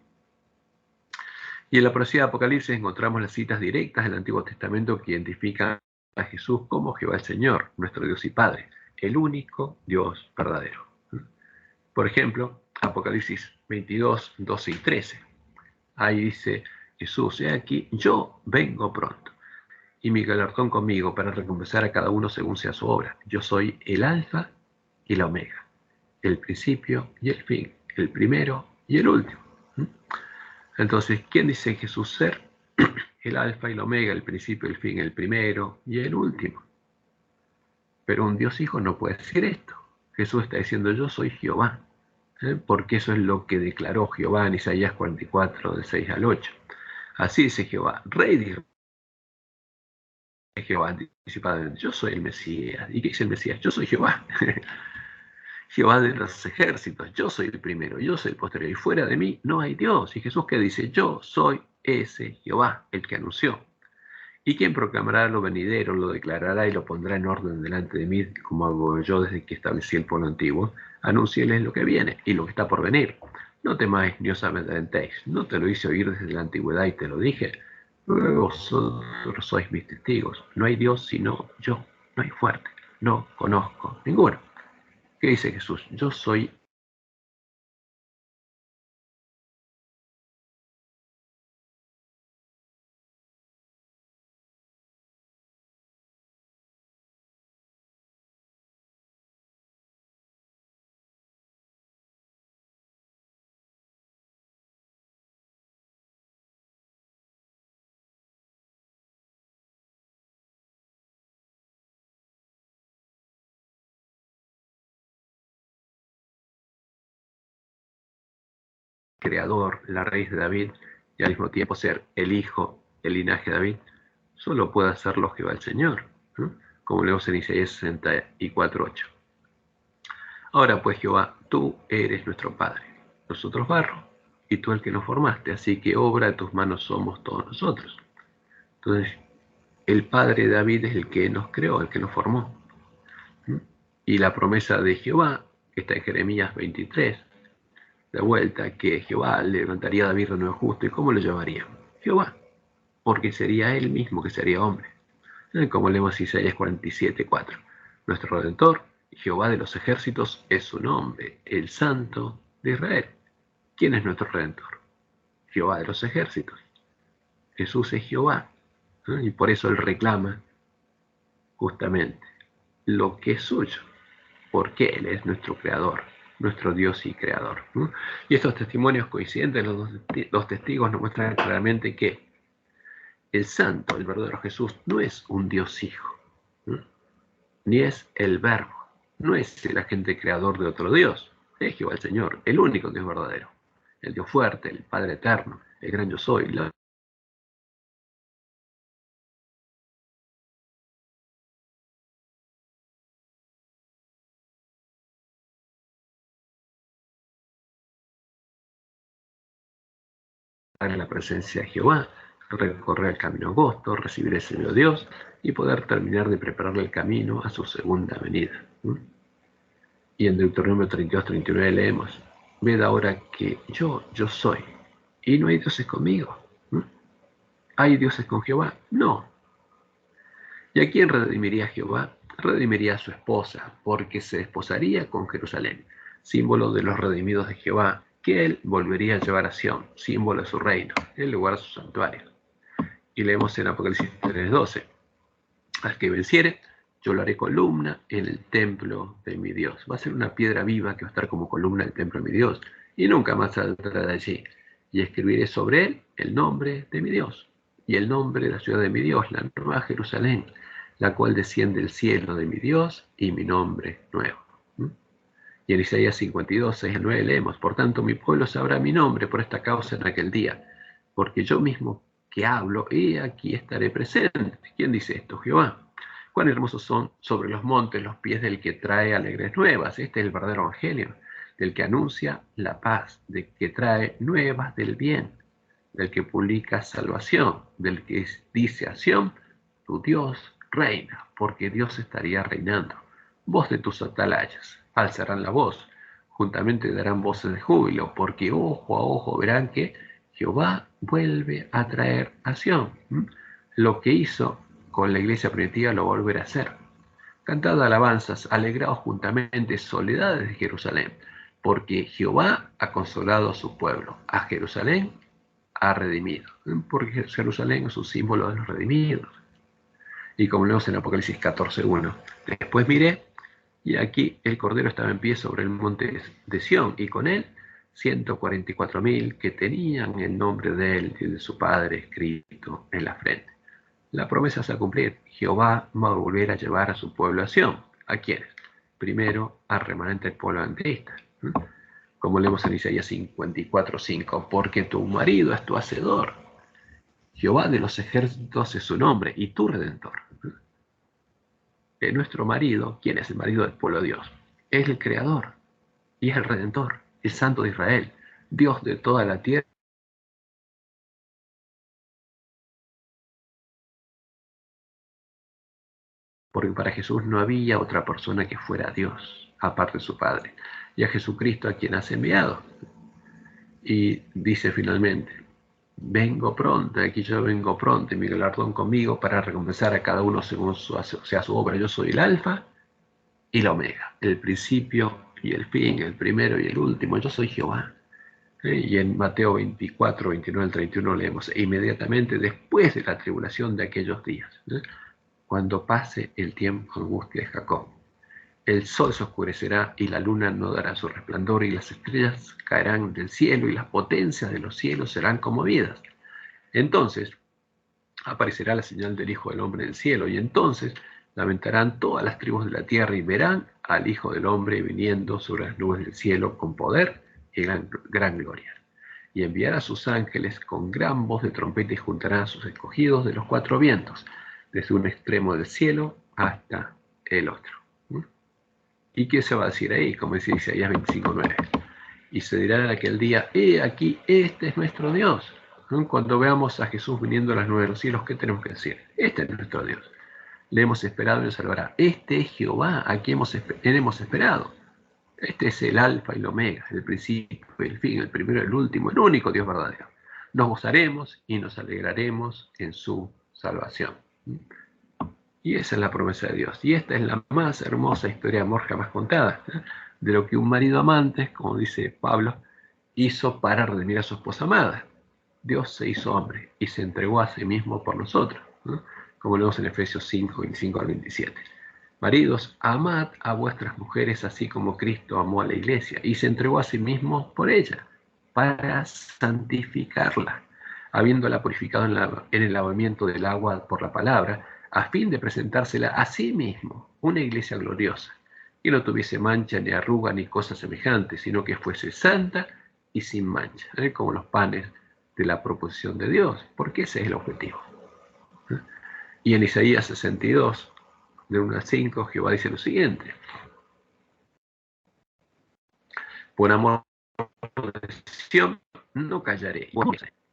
Y en la profecía de Apocalipsis encontramos las citas directas del Antiguo Testamento que identifican a Jesús como Jehová el Señor, nuestro Dios y Padre, el único Dios verdadero. Por ejemplo, Apocalipsis 22, 12 y 13. Ahí dice Jesús, he aquí, yo vengo pronto, y mi galardón conmigo para recompensar a cada uno según sea su obra. Yo soy el Alfa y la Omega, el principio y el fin, el primero y el último. Entonces, ¿quién dice Jesús ser? El Alfa y la Omega, el principio, el fin, el primero y el último. Pero un Dios Hijo no puede decir esto. Jesús está diciendo, yo soy Jehová, porque eso es lo que declaró Jehová en Isaías 44, del 6 al 8. Así dice Jehová, Rey de Israel. Jehová anticipadamente, yo soy el Mesías. ¿Y qué dice el Mesías? Yo soy Jehová. Jehová de los ejércitos, yo soy el primero, yo soy el posterior, y fuera de mí no hay Dios. Y Jesús que dice, yo soy ese Jehová, el que anunció. ¿Y quién proclamará lo venidero, lo declarará y lo pondrá en orden delante de mí, como hago yo desde que establecí el pueblo antiguo? Anunciéles lo que viene y lo que está por venir. No temáis ni os amedrentéis. No te lo hice oír desde la antigüedad y te lo dije. Luego vosotros sois mis testigos. No hay Dios sino yo. No hay fuerte. No conozco ninguno. ¿Qué dice Jesús? Yo soy creador, la raíz de David, y al mismo tiempo ser el hijo del linaje de David. Solo puede hacerlo Jehová el Señor, ¿no? Como leemos en Isaías 64:8. Ahora pues Jehová, tú eres nuestro Padre, nosotros barro, y tú el que nos formaste, así que obra de tus manos somos todos nosotros. Entonces, el Padre de David es el que nos creó, el que nos formó. ¿Mm? Y la promesa de Jehová, que está en Jeremías 23, de vuelta, que Jehová levantaría a David de nuevo justo, ¿y cómo lo llamaría? Jehová, porque sería él mismo que sería hombre. Como leemos Isaías 47:4. Nuestro Redentor, Jehová de los ejércitos, es su nombre, el Santo de Israel. ¿Quién es nuestro Redentor? Jehová de los ejércitos. Jesús es Jehová. Y por eso él reclama justamente lo que es suyo, porque él es nuestro creador, nuestro Dios y creador. Y estos testimonios coincidentes, los dos testigos nos muestran claramente que el Santo, el verdadero Jesús, no es un Dios hijo, ni es el Verbo, no es el agente creador de otro Dios, es Jehová el Señor, el único que es verdadero, el Dios fuerte, el Padre eterno, el gran yo soy, en la presencia de Jehová, recorrer el camino angosto, recibir el Señor Dios y poder terminar de prepararle el camino a su segunda venida. Y en Deuteronomio 32:39 leemos, ved ahora que yo soy, y no hay dioses conmigo. ¿Hay dioses con Jehová? No. ¿Y a quién redimiría Jehová? Redimiría a su esposa, porque se desposaría con Jerusalén, símbolo de los redimidos de Jehová, que él volvería a llevar a Sión, símbolo de su reino, el lugar de su santuario. Y leemos en Apocalipsis 3:12, al que venciere, yo lo haré columna en el templo de mi Dios. Va a ser una piedra viva que va a estar como columna en el templo de mi Dios, y nunca más saldrá de allí. Y escribiré sobre él el nombre de mi Dios, y el nombre de la ciudad de mi Dios, la nueva Jerusalén, la cual desciende del cielo de mi Dios, y mi nombre nuevo. Y en Isaías 52:6-9 leemos, por tanto mi pueblo sabrá mi nombre por esta causa en aquel día, porque yo mismo que hablo, y aquí estaré presente. ¿Quién dice esto? Jehová. Cuán hermosos son sobre los montes los pies del que trae alegres nuevas. Este es el verdadero evangelio, del que anuncia la paz, del que trae nuevas del bien, del que publica salvación, del que dice a Sión, tu Dios reina, porque Dios estaría reinando. Voz de tus atalayas, alzarán la voz, juntamente darán voces de júbilo, porque ojo a ojo verán que Jehová vuelve a traer a Sión. Lo que hizo con la iglesia primitiva lo volverá a hacer. Cantad alabanzas, alegraos juntamente, soledades de Jerusalén, porque Jehová ha consolado a su pueblo, a Jerusalén ha redimido, porque Jerusalén es un símbolo de los redimidos. Y como leemos en Apocalipsis 14:1, después miré, y aquí el Cordero estaba en pie sobre el monte de Sión, y con él 144,000 que tenían el nombre de él y de su Padre escrito en la frente. La promesa se va a cumplir. Jehová va a volver a llevar a su pueblo a Sión. ¿A quiénes? Primero al remanente del pueblo adventista. Como leemos en Isaías 54:5, porque tu marido es tu hacedor. Jehová de los ejércitos es su nombre y tu redentor. Nuestro marido, ¿quién es el marido del pueblo de Dios? Es el creador y es el redentor, el santo de Israel, Dios de toda la tierra porque para Jesús no había otra persona que fuera Dios, aparte de su Padre, y a Jesucristo a quien has enviado. Y dice finalmente, vengo pronto, aquí yo vengo pronto, y mi galardón conmigo para recompensar a cada uno según sea su obra. Yo soy el Alfa y la Omega, el principio y el fin, el primero y el último. Yo soy Jehová. Y en Mateo 24, 29 al 31 leemos, e inmediatamente después de la tribulación de aquellos días, cuando pase el tiempo de angustia de Jacob, el sol se oscurecerá y la luna no dará su resplandor y las estrellas caerán del cielo y las potencias de los cielos serán conmovidas. Entonces aparecerá la señal del Hijo del Hombre en el cielo, y entonces lamentarán todas las tribus de la tierra y verán al Hijo del Hombre viniendo sobre las nubes del cielo con poder y gran gloria. Y enviará a sus ángeles con gran voz de trompeta y juntará a sus escogidos de los cuatro vientos, desde un extremo del cielo hasta el otro. ¿Y qué se va a decir ahí? Como dice Isaías 25:9. Y se dirá en aquel día, aquí, este es nuestro Dios. Cuando veamos a Jesús viniendo a las nubes de los cielos, ¿qué tenemos que decir? Este es nuestro Dios. Le hemos esperado y nos salvará. Este es Jehová, a quien hemos esperado. Este es el Alfa y el Omega, el principio y el fin, el primero y el último, el único Dios verdadero. Nos gozaremos y nos alegraremos en su salvación. Y esa es la promesa de Dios. Y esta es la más hermosa historia de amor jamás contada, de lo que un marido amante, como dice Pablo, hizo para redimir a su esposa amada. Dios se hizo hombre y se entregó a sí mismo por nosotros, como leemos en Efesios 5, 25 al 27. Maridos, amad a vuestras mujeres así como Cristo amó a la iglesia y se entregó a sí mismo por ella, para santificarla, habiéndola purificado en el lavamiento del agua por la palabra, a fin de presentársela a sí mismo, una iglesia gloriosa, que no tuviese mancha ni arruga ni cosa semejante, sino que fuese santa y sin mancha, como los panes de la proposición de Dios, porque ese es el objetivo. Y en Isaías 62, de 1 al 5, Jehová dice lo siguiente: por amor de Sión no callaré,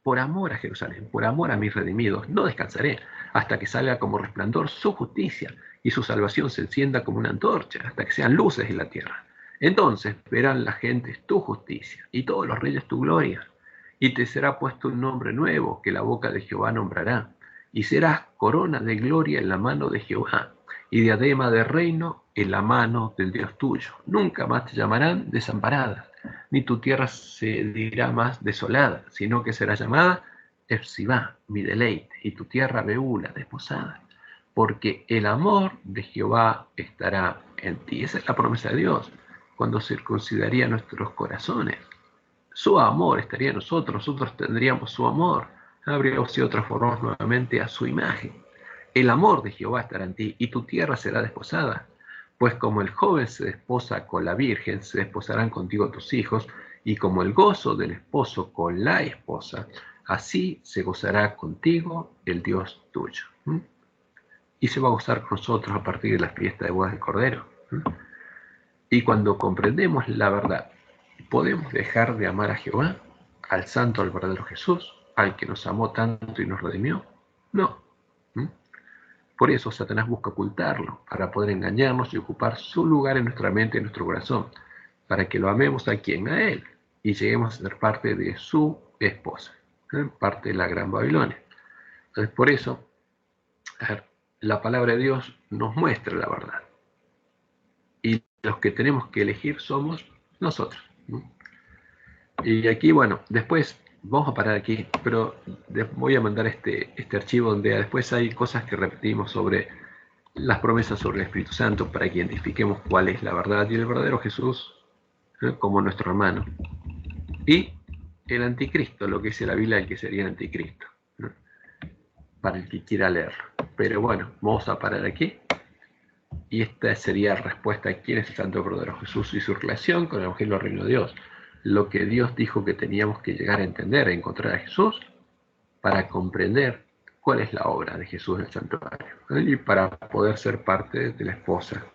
por amor a Jerusalén, por amor a mis redimidos, no descansaré, hasta que salga como resplandor su justicia y su salvación se encienda como una antorcha, hasta que sean luces en la tierra. Entonces verán las gentes tu justicia y todos los reyes tu gloria, y te será puesto un nombre nuevo que la boca de Jehová nombrará, y serás corona de gloria en la mano de Jehová, y diadema de reino en la mano del Dios tuyo. Nunca más te llamarán desamparada, ni tu tierra se dirá más desolada, sino que será llamada Efsibá, mi deleite, y tu tierra Beula, desposada, porque el amor de Jehová estará en ti. Esa es la promesa de Dios, cuando circuncidaría nuestros corazones. Su amor estaría en nosotros, nosotros tendríamos su amor, habríamos sido transformados nuevamente a su imagen. El amor de Jehová estará en ti, y tu tierra será desposada. Pues como el joven se desposa con la virgen, se desposarán contigo tus hijos, y como el gozo del esposo con la esposa, así se gozará contigo el Dios tuyo. Y se va a gozar con nosotros a partir de la fiesta de bodas del Cordero. Y cuando comprendemos la verdad, ¿podemos dejar de amar a Jehová, al santo, al verdadero Jesús, al que nos amó tanto y nos redimió? No. Por eso Satanás busca ocultarlo, para poder engañarnos y ocupar su lugar en nuestra mente y en nuestro corazón, para que lo amemos a quien, a Él, y lleguemos a ser parte de su esposa, parte de la Gran Babilonia. Entonces, por eso, la palabra de Dios nos muestra la verdad. Y los que tenemos que elegir somos nosotros. Y aquí, bueno, después vamos a parar aquí, pero voy a mandar este archivo donde después hay cosas que repetimos sobre las promesas sobre el Espíritu Santo para que identifiquemos cuál es la verdad y el verdadero Jesús como nuestro hermano. Y el anticristo, lo que dice la Biblia, el que sería el anticristo, para el que quiera leerlo. Pero bueno, vamos a parar aquí. Y esta sería la respuesta a quién es el Santo verdadero Jesús y su relación con el Evangelio del Reino de Dios. Lo que Dios dijo que teníamos que llegar a entender, a encontrar a Jesús, para comprender cuál es la obra de Jesús en el santuario, y para poder ser parte de la esposa